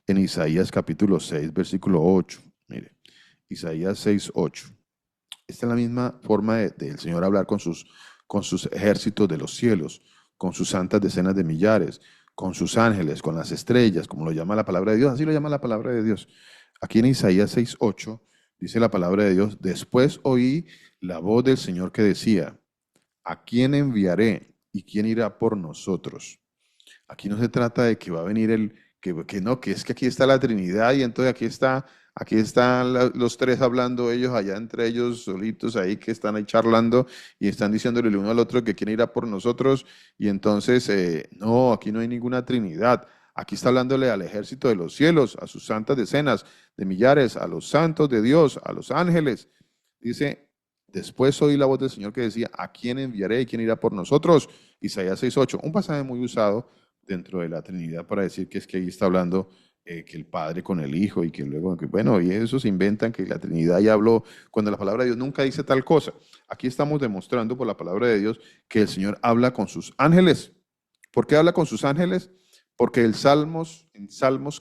en Isaías capítulo 6, versículo 8. Mire, Isaías 6, 8. Esta es la misma forma del Señor hablar con sus ejércitos de los cielos, con sus santas decenas de millares, con sus ángeles, con las estrellas, como lo llama la palabra de Dios, así lo llama la palabra de Dios. Aquí en Isaías 6:8 dice la palabra de Dios, después oí la voz del Señor que decía, ¿a quién enviaré y quién irá por nosotros? Aquí no se trata de que va a venir que no, que es que aquí está la Trinidad y entonces aquí están los tres hablando ellos allá entre ellos solitos ahí que están ahí charlando y están diciéndole el uno al otro que quién irá por nosotros y entonces no, aquí no hay ninguna Trinidad. Aquí está hablándole al ejército de los cielos, a sus santas decenas de millares, a los santos de Dios, a los ángeles. Dice, después oí la voz del Señor que decía, ¿a quién enviaré y quién irá por nosotros? Isaías 6:8, un pasaje muy usado dentro de la Trinidad para decir que es que ahí está hablando que el Padre con el Hijo y que luego, bueno, y eso se inventan que la Trinidad ya habló cuando la palabra de Dios nunca dice tal cosa. Aquí estamos demostrando por la palabra de Dios que el Señor habla con sus ángeles. ¿Por qué habla con sus ángeles? Porque en Salmos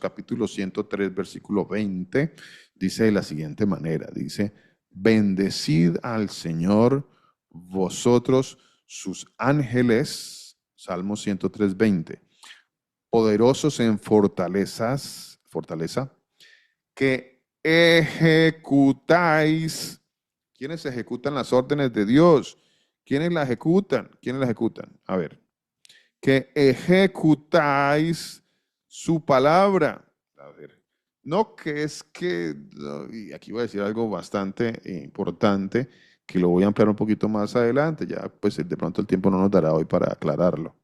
capítulo 103, versículo 20, dice de la siguiente manera, dice, bendecid al Señor vosotros sus ángeles, Salmos 103, 20 poderosos en fortaleza, que ejecutáis. ¿Quiénes ejecutan las órdenes de Dios? ¿Quiénes la ejecutan? ¿Quiénes la ejecutan? A ver, que ejecutáis su palabra. A ver, no que es que, y aquí voy a decir algo bastante importante, que lo voy a ampliar un poquito más adelante, ya pues de pronto el tiempo no nos dará hoy para aclararlo.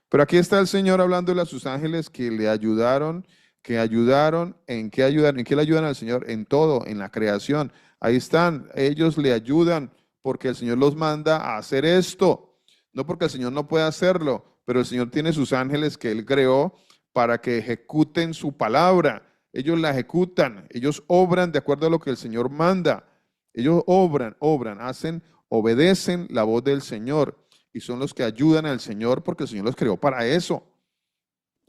Pero aquí está el Señor hablándole a sus ángeles que le ayudaron, ¿en qué ayudan? ¿En qué le ayudan al Señor? En todo, en la creación. Ahí están, ellos le ayudan porque el Señor los manda a hacer esto. No porque el Señor no pueda hacerlo, pero el Señor tiene sus ángeles que Él creó para que ejecuten su palabra. Ellos la ejecutan, ellos obran de acuerdo a lo que el Señor manda. Ellos obedecen la voz del Señor y son los que ayudan al Señor porque el Señor los creó para eso.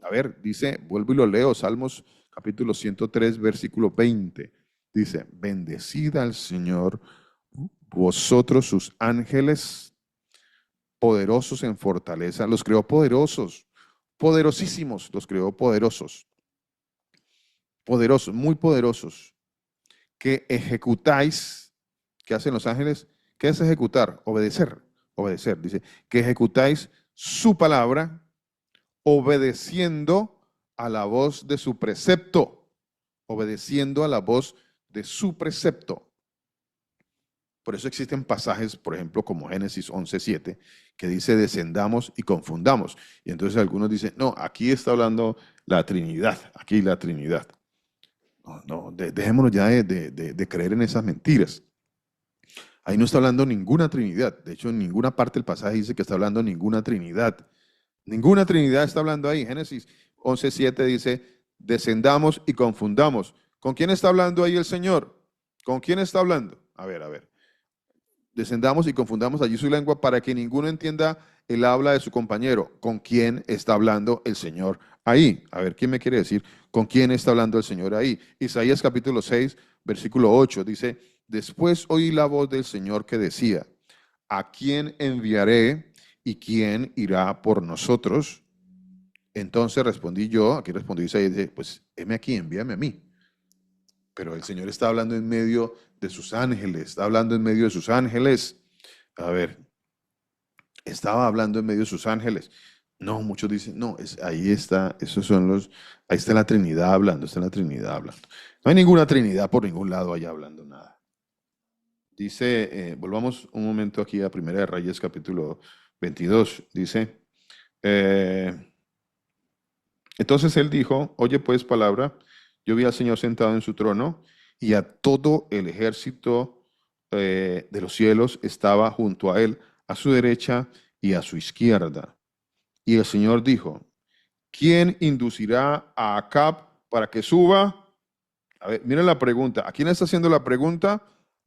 A ver, dice, vuelvo y lo leo, Salmos capítulo 103, versículo 20. Dice, bendecid al Señor vosotros sus ángeles poderosos en fortaleza. Los creó poderosos, poderosísimos, los creó poderosos, poderosos, muy poderosos, que ejecutáis. ¿Qué hacen los ángeles? ¿Qué es ejecutar? Obedecer, obedecer. Dice, que ejecutáis su palabra obedeciendo a la voz de su precepto, obedeciendo a la voz de su precepto. Por eso existen pasajes, por ejemplo, como Génesis 11:7, que dice descendamos y confundamos. Y entonces algunos dicen, no, aquí está hablando la Trinidad, aquí la Trinidad. No, dejémonos ya de creer en esas mentiras. Ahí no está hablando ninguna Trinidad. De hecho, en ninguna parte del pasaje dice que está hablando ninguna Trinidad. Ninguna Trinidad está hablando ahí. Génesis 11:7 dice, descendamos y confundamos. ¿Con quién está hablando ahí el Señor? ¿Con quién está hablando? A ver. Descendamos y confundamos allí su lengua para que ninguno entienda el habla de su compañero. ¿Con quién está hablando el Señor ahí? A ver, ¿quién me quiere decir con quién está hablando el Señor ahí? Isaías capítulo 6, versículo 8 dice, después oí la voz del Señor que decía, ¿a quién enviaré y quién irá por nosotros? Entonces respondí yo, aquí respondí Isaías, dice, pues heme aquí, envíame a mí. Pero el Señor está hablando en medio de sus ángeles, está hablando en medio de sus ángeles. A ver, estaba hablando en medio de sus ángeles. No, muchos dicen, no, ahí está, ahí está la Trinidad hablando, está la Trinidad hablando. No hay ninguna Trinidad por ningún lado allá hablando nada. Dice, volvamos un momento aquí a Primera de Reyes capítulo 22, dice, entonces él dijo, oye pues palabra, yo vi al Señor sentado en su trono y a todo el ejército de los cielos estaba junto a él, a su derecha y a su izquierda. Y el Señor dijo, ¿quién inducirá a Acab para que suba. A ver, miren la pregunta. ¿A quién está haciendo la pregunta?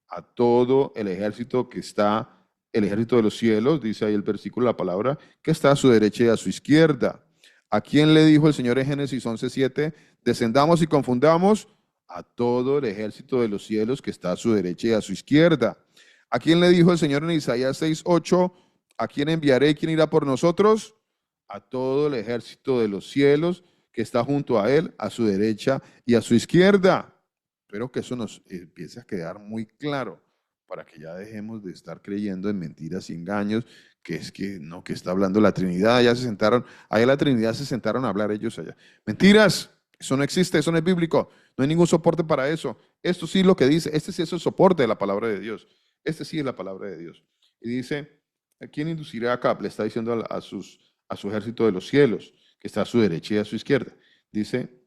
A todo el ejército que está, el ejército de los cielos, dice ahí el versículo, la palabra, que está a su derecha y a su izquierda. ¿A quién le dijo el Señor en Génesis 11:7? Descendamos y confundamos a todo el ejército de los cielos que está a su derecha y a su izquierda. ¿A quién le dijo el Señor en Isaías 6:8? ¿A quién enviaré y quién irá por nosotros? A todo el ejército de los cielos que está junto a él, a su derecha y a su izquierda. Espero que eso nos empiece a quedar muy claro para que ya dejemos de estar creyendo en mentiras y engaños, que es que no, que está hablando la Trinidad, ya se sentaron, allá la Trinidad se sentaron a hablar ellos allá. Mentiras, eso no existe, eso no es bíblico, no hay ningún soporte para eso. Esto sí es lo que dice, este sí es el soporte de la palabra de Dios, este sí es la palabra de Dios. Y dice, ¿a quién inducirá acá? Le está diciendo a su ejército de los cielos, que está a su derecha y a su izquierda. Dice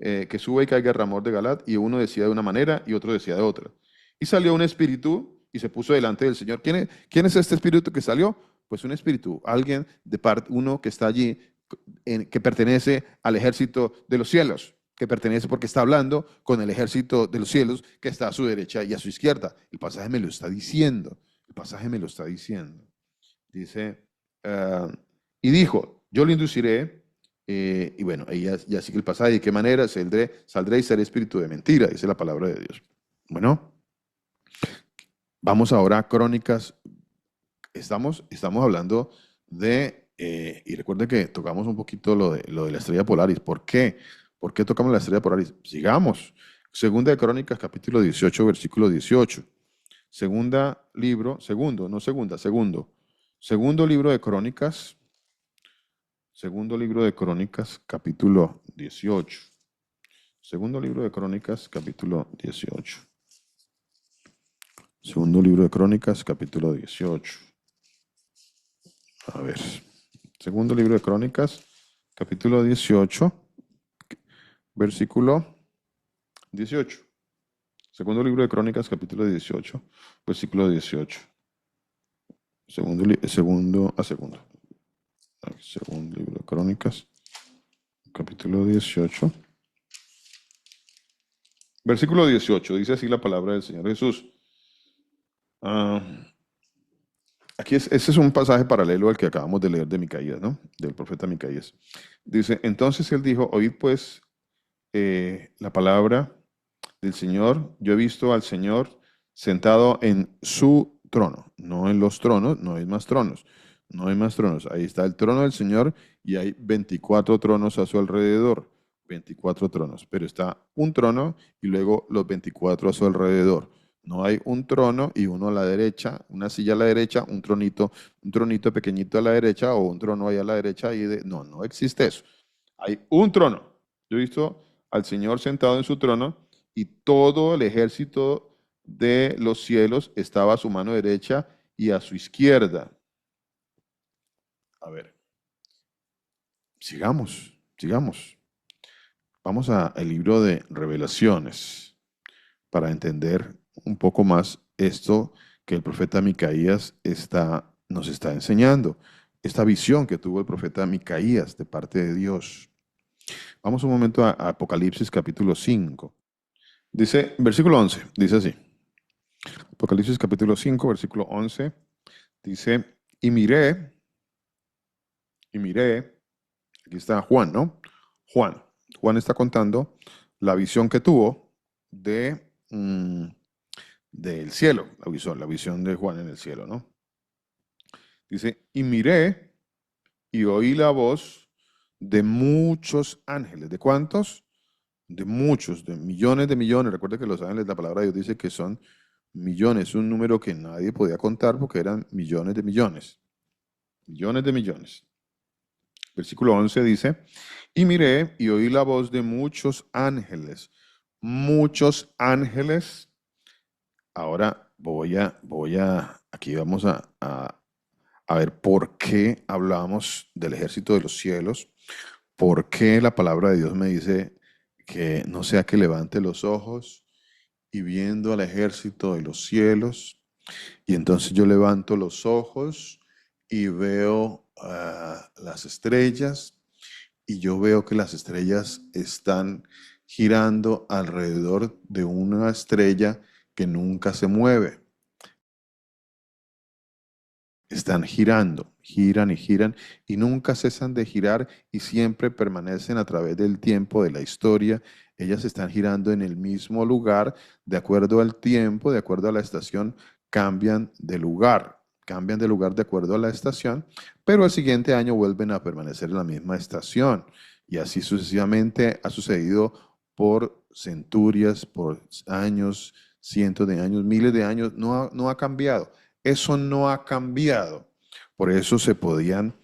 que suba y caiga Ramón de Galat, y uno decía de una manera y otro decía de otra. Y salió un espíritu y se puso delante del Señor. ¿Quién es este espíritu que salió? Pues un espíritu, alguien de parte, uno que está allí, que pertenece al ejército de los cielos, que pertenece porque está hablando con el ejército de los cielos que está a su derecha y a su izquierda. El pasaje me lo está diciendo, el pasaje me lo está diciendo. Dice, y dijo, yo lo induciré, y bueno, ahí ya sigue el pasaje, ¿de qué manera? Saldré y seré espíritu de mentira, dice la palabra de Dios. Bueno, vamos ahora a Crónicas. Estamos hablando de, y recuerden que tocamos un poquito lo de la estrella Polaris. ¿Por qué? ¿Por qué tocamos la estrella Polaris? Sigamos. Segunda de Crónicas, capítulo 18, versículo 18. Segundo libro de Crónicas, capítulo 18. Segundo libro de Crónicas, capítulo 18. Segundo libro de Crónicas, capítulo 18. A ver. Segundo libro de Crónicas, capítulo 18, versículo 18. Segundo libro de Crónicas, capítulo 18, versículo 18. Segundo libro de Crónicas, capítulo 18. Versículo 18, dice así la palabra del Señor Jesús. Ese es un pasaje paralelo al que acabamos de leer de Micaías, ¿no? Del profeta Micaías. Dice, entonces él dijo, oíd pues la palabra del Señor. Yo he visto al Señor sentado en su trono, no en los tronos, no hay más tronos, no hay más tronos. Ahí está el trono del Señor y hay 24 tronos a su alrededor, 24 tronos, pero está un trono y luego los 24 a su alrededor. No hay un trono y uno a la derecha, una silla a la derecha, un tronito pequeñito a la derecha o un trono ahí a la derecha. No existe eso. Hay un trono. Yo he visto al Señor sentado en su trono y todo el ejército de los cielos estaba a su mano derecha y a su izquierda. A ver, sigamos. Vamos al libro de Revelaciones para entender un poco más esto que el profeta Micaías nos está enseñando, esta visión que tuvo el profeta Micaías de parte de Dios. Vamos un momento a Apocalipsis capítulo 5. Dice, versículo 11, dice así. Apocalipsis capítulo 5, versículo 11, dice, y miré, aquí está Juan, ¿no? Juan está contando la visión que tuvo del cielo, la visión de Juan en el cielo, ¿no? Dice, y miré y oí la voz de muchos ángeles. ¿De cuántos? De muchos, de millones de millones. Recuerda que los ángeles, la palabra de Dios dice que son millones, un número que nadie podía contar porque eran millones de millones. Millones de millones. Versículo 11 dice, y miré y oí la voz de muchos ángeles. Muchos ángeles. Ahora aquí vamos a ver por qué hablamos del ejército de los cielos, por qué la palabra de Dios me dice que no sea que levante los ojos y viendo al ejército de los cielos, y entonces yo levanto los ojos y veo las estrellas, y yo veo que las estrellas están girando alrededor de una estrella que nunca se mueve. Están girando, giran y giran y nunca cesan de girar y siempre permanecen a través del tiempo de la historia. Ellas están girando en el mismo lugar, de acuerdo al tiempo, de acuerdo a la estación, cambian de lugar de acuerdo a la estación, pero el siguiente año vuelven a permanecer en la misma estación. Y así sucesivamente ha sucedido por centurias, por años, cientos de años, miles de años, no ha cambiado. Eso no ha cambiado. Por eso se podían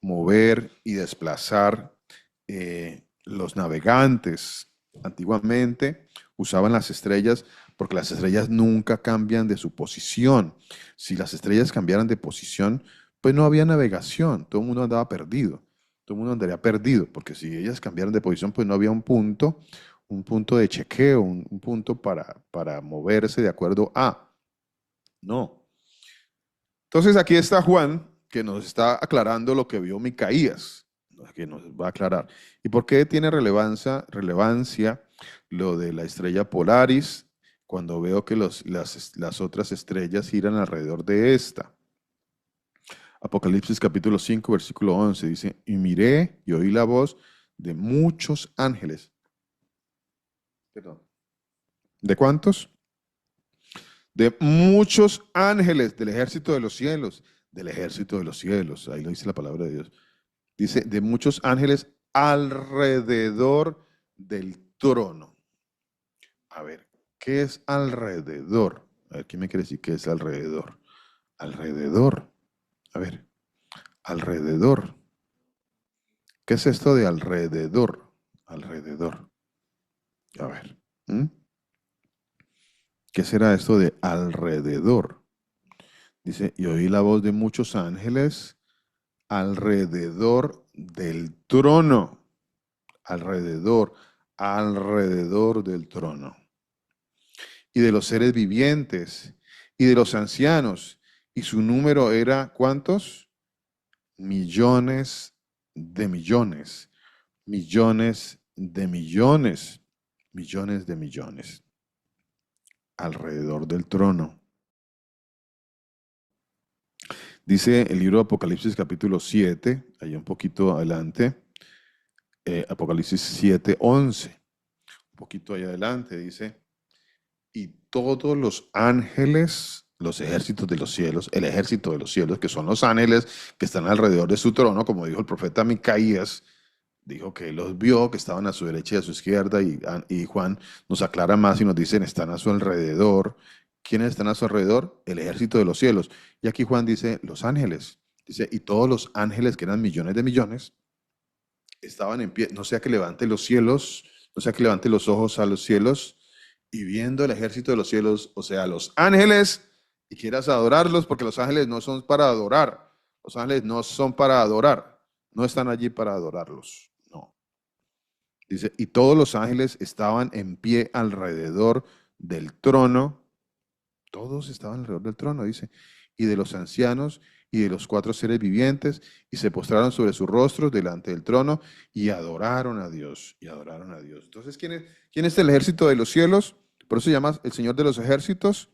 mover y desplazar los navegantes. Antiguamente usaban las estrellas porque las estrellas nunca cambian de su posición. Si las estrellas cambiaran de posición, pues no había navegación. Todo el mundo andaba perdido. Todo el mundo andaría perdido, porque si ellas cambiaran de posición, pues no había un punto de chequeo, un punto para moverse de acuerdo a. No. Entonces aquí está Juan, que nos está aclarando lo que vio Micaías, que nos va a aclarar. ¿Y por qué tiene relevancia lo de la estrella Polaris cuando veo que las otras estrellas giran alrededor de esta? Apocalipsis capítulo 5, versículo 11 dice, y miré y oí la voz de muchos ángeles. Perdón. ¿De cuántos? De muchos ángeles del ejército de los cielos, ahí lo dice la palabra de Dios. Dice, de muchos ángeles alrededor del trono. A ver, ¿qué es alrededor? A ver, ¿quién me quiere decir qué es alrededor? Alrededor. A ver, alrededor. ¿Qué es esto de alrededor? Alrededor. A ver. ¿Qué será esto de alrededor? Dice, y oí la voz de muchos ángeles alrededor del trono. Alrededor del trono. Y de los seres vivientes y de los ancianos. Y su número era, ¿cuántos? Millones de millones. Millones de millones. Millones de millones. Alrededor del trono. Dice el libro de Apocalipsis capítulo 7, ahí un poquito adelante, Apocalipsis 7, 11, un poquito ahí adelante, dice, y todos los ángeles, los ejércitos de los cielos, el ejército de los cielos, que son los ángeles que están alrededor de su trono, como dijo el profeta Micaías, dijo que los vio, que estaban a su derecha y a su izquierda, y Juan nos aclara más y nos dice, están a su alrededor. ¿Quiénes están a su alrededor? El ejército de los cielos. Y aquí Juan dice, los ángeles. Dice, y todos los ángeles, que eran millones de millones, estaban en pie. No sea que levante los cielos, no sea que levante los ojos a los cielos, y viendo el ejército de los cielos, o sea, los ángeles, y quieras adorarlos, porque los ángeles no son para adorar. Los ángeles no son para adorar. No están allí para adorarlos. No. Dice, y todos los ángeles estaban en pie alrededor del trono. Todos estaban alrededor del trono, dice, y de los ancianos y de los 4 seres vivientes, y se postraron sobre sus rostros delante del trono y adoraron a Dios, Entonces, ¿quién es el ejército de los cielos? Por eso se llama el Señor de los ejércitos.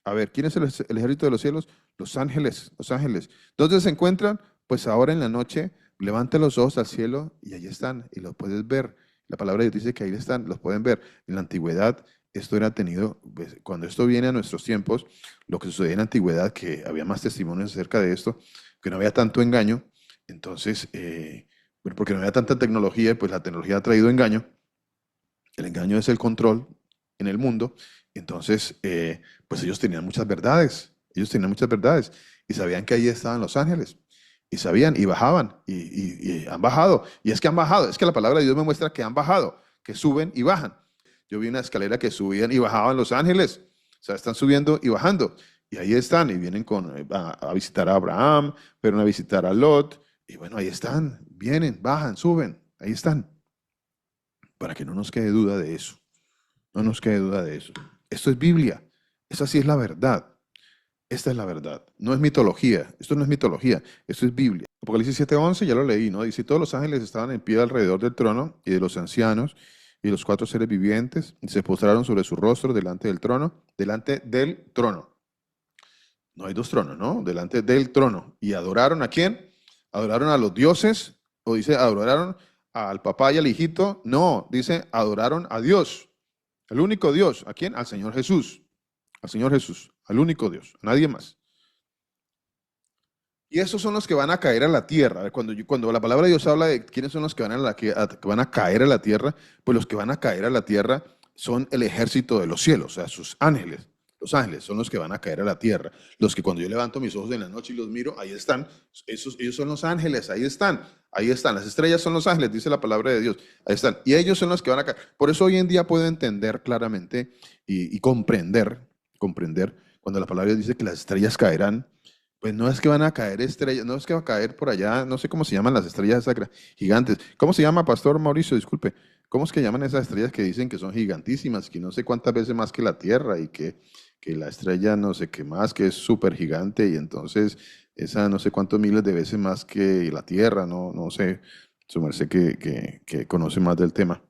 A ver, ¿quién es el ejército de los cielos? Los ángeles, los ángeles. ¿Dónde se encuentran? Pues ahora en la noche, levanta los ojos al cielo y ahí están, y los puedes ver. La palabra de Dios dice que ahí están, los pueden ver. En la antigüedad, esto era tenido, cuando esto viene a nuestros tiempos, lo que sucedía en la antigüedad, que había más testimonios acerca de esto, que no había tanto engaño, entonces, porque no había tanta tecnología, pues la tecnología ha traído engaño. El engaño es el control en el mundo. Entonces, pues ellos tenían muchas verdades, y sabían que ahí estaban los ángeles, y sabían, y bajaban, y han bajado, y es que han bajado, es que la palabra de Dios me muestra que han bajado, que suben y bajan. Yo vi una escalera que subían y bajaban los ángeles, o sea, están subiendo y bajando, y ahí están, y vienen a visitar a Abraham, pero a visitar a Lot, y bueno, ahí están, vienen, bajan, suben, ahí están, para que no nos quede duda de eso. No nos quede duda de eso. Esto es Biblia. Esa sí es la verdad. Esta es la verdad. No es mitología. Esto no es mitología. Esto es Biblia. Apocalipsis 7:11, ya lo leí, ¿no? Dice, todos los ángeles estaban en pie alrededor del trono y de los ancianos y los cuatro seres vivientes y se postraron sobre su rostro delante del trono, delante del trono. No hay dos tronos, ¿no? Delante del trono. ¿Y adoraron a quién? ¿Adoraron a los dioses? ¿O dice adoraron al papá y al hijito? No, dice adoraron a Dios, el único Dios. ¿A quién? Al Señor Jesús. Al Señor Jesús, al único Dios, a nadie más. Y esos son los que van a caer a la tierra. Cuando la palabra de Dios habla de quiénes son los que que van a caer a la tierra, pues los que van a caer a la tierra son el ejército de los cielos, o sea, sus ángeles. Los ángeles son los que van a caer a la tierra. Los que cuando yo levanto mis ojos en la noche y los miro, ahí están. Ellos son los ángeles, ahí están. Ahí están. Las estrellas son los ángeles, dice la palabra de Dios. Ahí están. Y ellos son los que van a caer. Por eso hoy en día puedo entender claramente y comprender cuando la palabra de Dios dice que las estrellas caerán. Pues no es que van a caer estrellas, no es que va a caer por allá, no sé cómo se llaman las estrellas esas gigantes. ¿Cómo se llama, Pastor Mauricio? Disculpe. ¿Cómo es que llaman esas estrellas que dicen que son gigantísimas, que no sé cuántas veces más que la Tierra y que la estrella no sé qué más, que es súper gigante y entonces esa no sé cuántos miles de veces más que la Tierra, no sé, su merced que conoce más del tema.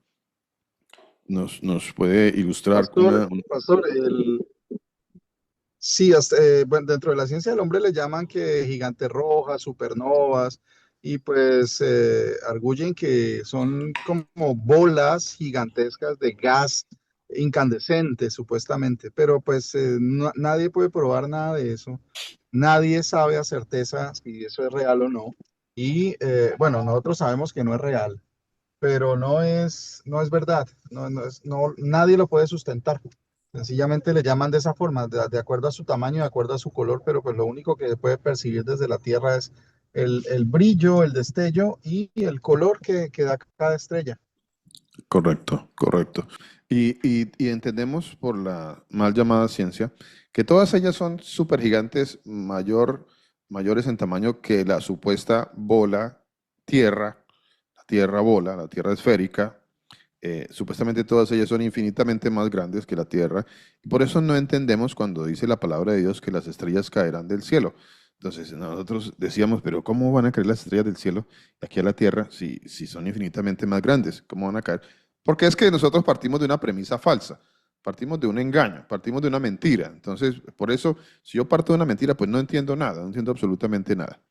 Nos puede ilustrar con Pastor, sí, bueno, dentro de la ciencia del hombre le llaman que gigantes rojas, supernovas, y pues arguyen que son como bolas gigantescas de gas incandescente, supuestamente, pero pues nadie puede probar nada de eso, nadie sabe a certeza si eso es real o no, y bueno, nosotros sabemos que no es real, pero no es verdad, nadie lo puede sustentar. Sencillamente le llaman de esa forma, de acuerdo a su tamaño, de acuerdo a su color, pero pues lo único que se puede percibir desde la Tierra es el brillo, el destello y el color que da cada estrella. Correcto, correcto. Y entendemos por la mal llamada ciencia que todas ellas son supergigantes mayores en tamaño que la supuesta bola Tierra, la Tierra bola, la Tierra esférica. Supuestamente todas ellas son infinitamente más grandes que la Tierra. Y por eso no entendemos cuando dice la palabra de Dios que las estrellas caerán del cielo. Entonces nosotros decíamos, pero ¿cómo van a caer las estrellas del cielo aquí a la Tierra si son infinitamente más grandes? ¿Cómo van a caer? Porque es que nosotros partimos de una premisa falsa, partimos de un engaño, partimos de una mentira. Entonces, por eso, si yo parto de una mentira, pues no entiendo nada, no entiendo absolutamente nada.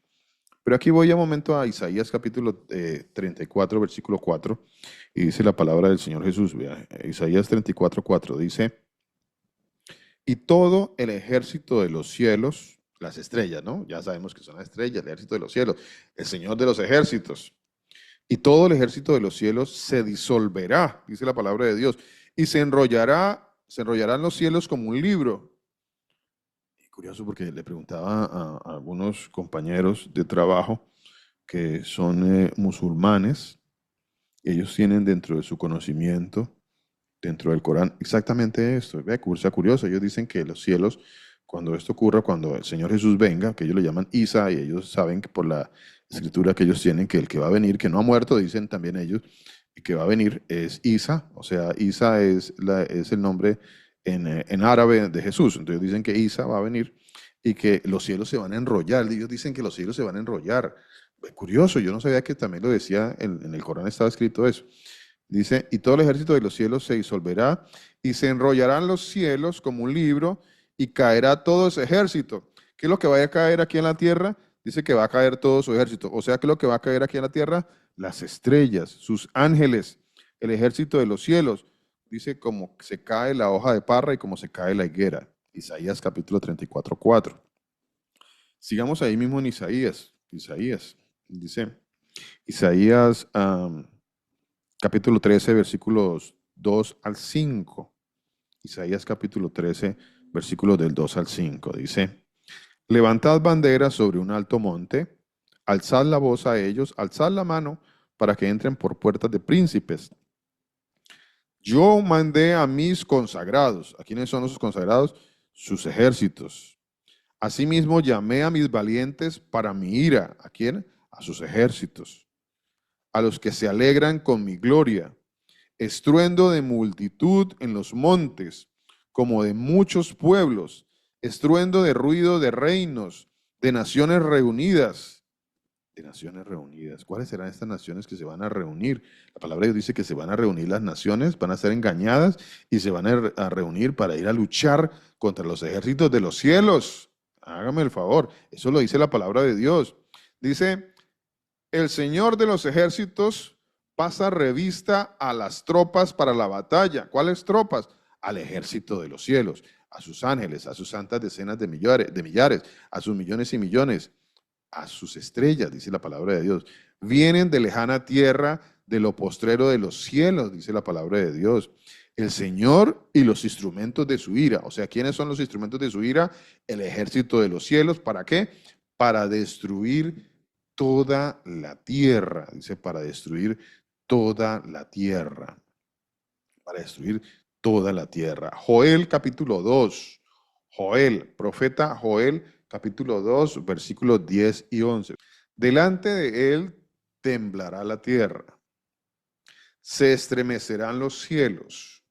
Pero aquí voy un momento a Isaías capítulo 34, versículo 4, y dice la palabra del Señor Jesús. Vea, Isaías 34, 4 dice, y todo el ejército de los cielos, las estrellas, ¿no? Ya sabemos que son las estrellas, el ejército de los cielos, el Señor de los ejércitos. Y todo el ejército de los cielos se disolverá, dice la palabra de Dios, y se enrollarán los cielos como un libro. Y curioso porque le preguntaba a algunos compañeros de trabajo que son musulmanes, ellos tienen dentro de su conocimiento, dentro del Corán, exactamente esto. Ve, curioso, curioso, ellos dicen que los cielos, cuando esto ocurra, cuando el Señor Jesús venga, que ellos lo llaman Isa, y ellos saben que por la escritura que ellos tienen, que el que va a venir, que no ha muerto, dicen también ellos, y que va a venir es Isa, o sea, Isa es el nombre en árabe de Jesús, entonces dicen que Isa va a venir y que los cielos se van a enrollar, ellos dicen que los cielos se van a enrollar. Curioso, yo no sabía que también lo decía, en el Corán estaba escrito eso. Dice, y todo el ejército de los cielos se disolverá y se enrollarán los cielos como un libro y caerá todo ese ejército. ¿Qué es lo que va a caer aquí en la tierra? Dice que va a caer todo su ejército. O sea, ¿qué es lo que va a caer aquí en la tierra? Las estrellas, sus ángeles, el ejército de los cielos. Dice como se cae la hoja de parra y como se cae la higuera. Isaías capítulo 34, 4. Sigamos ahí mismo en Isaías. Dice, Isaías capítulo 13, versículos 2 al 5. Isaías capítulo 13, versículos del 2 al 5. Dice, levantad banderas sobre un alto monte, alzad la voz a ellos, alzad la mano para que entren por puertas de príncipes. Yo mandé a mis consagrados. ¿A quiénes son los consagrados? Sus ejércitos. Asimismo llamé a mis valientes para mi ira. ¿A quién? A sus ejércitos. A los que se alegran con mi gloria. Estruendo de multitud en los montes, como de muchos pueblos. Estruendo de ruido de reinos, de naciones reunidas. de naciones reunidas. ¿Cuáles serán estas naciones que se van a reunir? La palabra de Dios dice que se van a reunir las naciones, van a ser engañadas y se van a reunir para ir a luchar contra los ejércitos de los cielos. Hágame el favor, eso lo dice la palabra de Dios. Dice, el Señor de los ejércitos pasa revista a las tropas para la batalla. ¿Cuáles tropas? Al ejército de los cielos, a sus ángeles, a sus santas decenas de millares, a sus millones y millones, a sus estrellas, dice la palabra de Dios. Vienen de lejana tierra, de lo postrero de los cielos, dice la palabra de Dios. El Señor y los instrumentos de su ira. O sea, ¿quiénes son los instrumentos de su ira? El ejército de los cielos. ¿Para qué? Para destruir toda la tierra. Dice, para destruir toda la tierra. Para destruir toda la tierra. Joel capítulo 2. Joel, profeta Joel capítulo 2, versículos 10 y 11. Delante de él temblará la tierra, se estremecerán los cielos,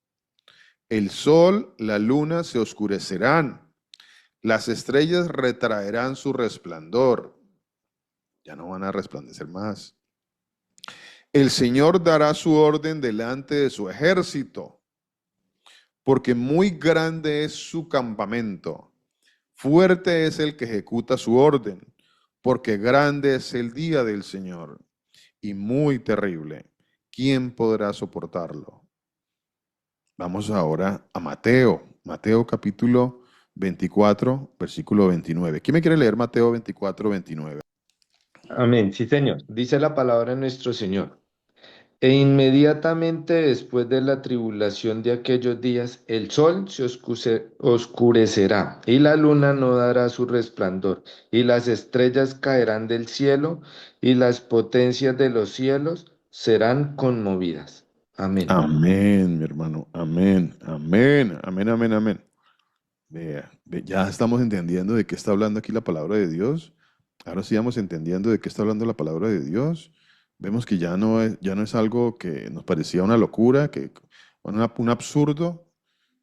el sol, la luna se oscurecerán, las estrellas retraerán su resplandor, ya no van a resplandecer más. El Señor dará su orden delante de su ejército, porque muy grande es su campamento. Fuerte es el que ejecuta su orden, porque grande es el día del Señor y muy terrible. ¿Quién podrá soportarlo? Vamos ahora a Mateo, Mateo capítulo 24, versículo 29. ¿Quién me quiere leer Mateo 24, 29? Amén, sí, Señor. Dice la palabra de nuestro Señor. E inmediatamente después de la tribulación de aquellos días, el sol se oscurecerá y la luna no dará su resplandor, y las estrellas caerán del cielo, y las potencias de los cielos serán conmovidas. Amén. Amén, mi hermano. Amén, amén, amén, amén, amén. Vea, ya estamos entendiendo de qué está hablando aquí la palabra de Dios. Ahora sí vamos entendiendo de qué está hablando la palabra de Dios. Vemos que ya no es algo que nos parecía una locura, un absurdo.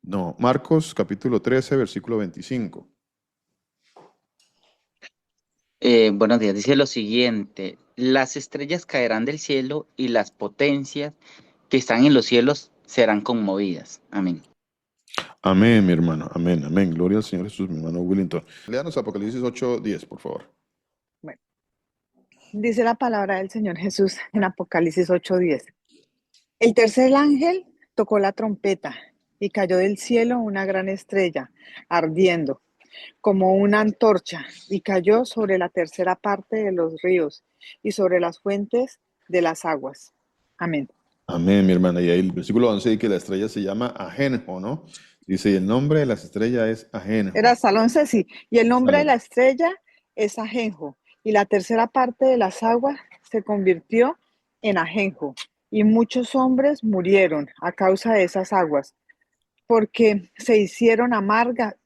No, Marcos capítulo 13, versículo 25. Buenos días, dice lo siguiente, las estrellas caerán del cielo y las potencias que están en los cielos serán conmovidas. Amén. Amén, mi hermano. Amén, amén. Gloria al Señor Jesús, mi hermano Willington. Léanos Apocalipsis 8, 10, por favor. Bueno, dice la palabra del Señor Jesús en Apocalipsis 8:10. El tercer ángel tocó la trompeta y cayó del cielo una gran estrella, ardiendo como una antorcha, y cayó sobre la tercera parte de los ríos y sobre las fuentes de las aguas. Amén. Amén, mi hermana. Y ahí el versículo 11 dice que la estrella se llama Ajenjo, ¿no? Dice, y el nombre de las estrellas es Ajenjo. Era hasta el 11, sí. Y el nombre de Amén. la estrella es Ajenjo, y la tercera parte de las aguas se convirtió en Ajenjo, y muchos hombres murieron a causa de esas aguas, porque se hicieron amargas.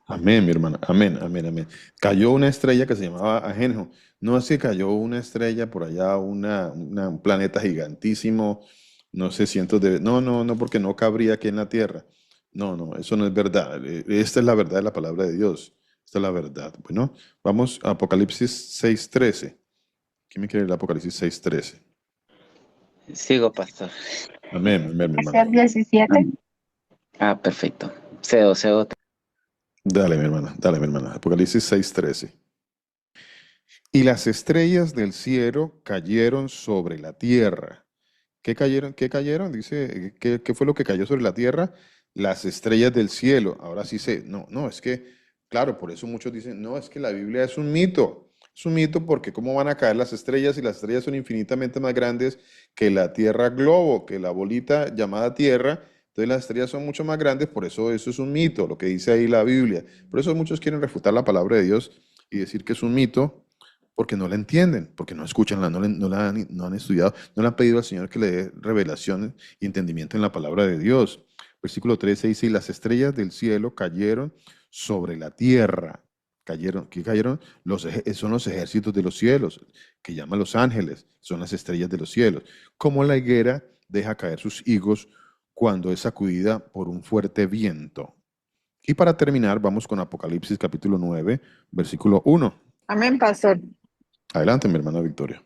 Amén, mi hermana. Amén, amén, amén. Cayó una estrella que se llamaba Ajenjo. No es que cayó una estrella por allá, un planeta gigantísimo, no sé, cientos de... No, no, no, porque no cabría aquí en la Tierra. No, no, eso no es verdad. Esta es la verdad de la palabra de Dios. Esta es la verdad. Bueno, vamos a Apocalipsis 6:13. ¿Quién me quiere leer Apocalipsis 6:13? Sigo, pastor. Amén, amén, mi Es el hermana. 17. Ah, perfecto. Cedo. Dale, mi hermana, dale, mi hermana. Apocalipsis 6:13. Y las estrellas del cielo cayeron sobre la tierra. ¿Qué cayeron? ¿Qué cayeron? Dice, ¿qué fue lo que cayó sobre la tierra? Las estrellas del cielo. Ahora sí sé, no, no, es que, claro, por eso muchos dicen, no, es que la Biblia es un mito. Es un mito porque ¿cómo van a caer las estrellas si las estrellas son infinitamente más grandes que la Tierra globo, que la bolita llamada Tierra? Entonces las estrellas son mucho más grandes, por eso es un mito, lo que dice ahí la Biblia. Por eso muchos quieren refutar la palabra de Dios y decir que es un mito, porque no la entienden, porque no escuchan, no han estudiado, no le han pedido al Señor que le dé revelación y entendimiento en la palabra de Dios. Versículo 13 dice, y las estrellas del cielo cayeron sobre la tierra. Cayeron, ¿qué cayeron? Son los ejércitos de los cielos, que llaman los ángeles, son las estrellas de los cielos. Como la higuera deja caer sus higos cuando es sacudida por un fuerte viento. Y para terminar, vamos con Apocalipsis capítulo 9, versículo 1. Amén, pastor. Adelante, mi hermana Victoria.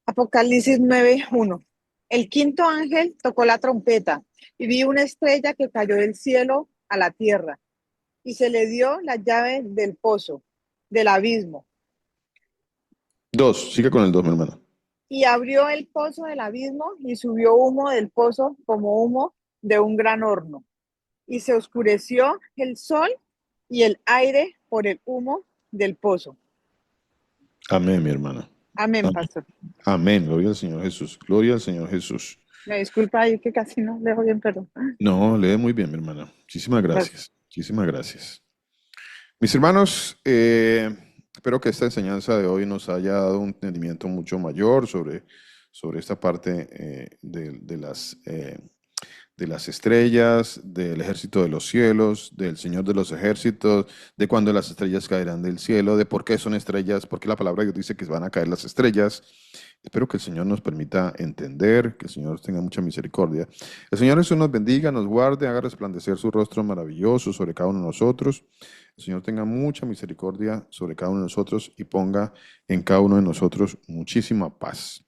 Apocalipsis 9:1. El quinto ángel tocó la trompeta y vi una estrella que cayó del cielo a la tierra y se le dio la llave del pozo, del abismo. 2, sigue con el 2, mi hermana. Y abrió el pozo del abismo y subió humo del pozo como humo de un gran horno. Y se oscureció el sol y el aire por el humo del pozo. Amén, mi hermana. Amén, Amén. pastor. Amén. Gloria al Señor Jesús. Gloria al Señor Jesús. Me disculpa ahí que casi no leo bien, perdón. No, lee muy bien, mi hermana. Muchísimas Gracias. gracias. Muchísimas gracias. Mis hermanos, espero que esta enseñanza de hoy nos haya dado un entendimiento mucho mayor sobre esta parte de las estrellas, del ejército de los cielos, del Señor de los ejércitos, de cuándo las estrellas caerán del cielo, de por qué son estrellas, porque la palabra de Dios dice que van a caer las estrellas. Espero que el Señor nos permita entender, que el Señor tenga mucha misericordia. El Señor Jesús nos bendiga, nos guarde, haga resplandecer su rostro maravilloso sobre cada uno de nosotros. El Señor tenga mucha misericordia sobre cada uno de nosotros y ponga en cada uno de nosotros muchísima paz.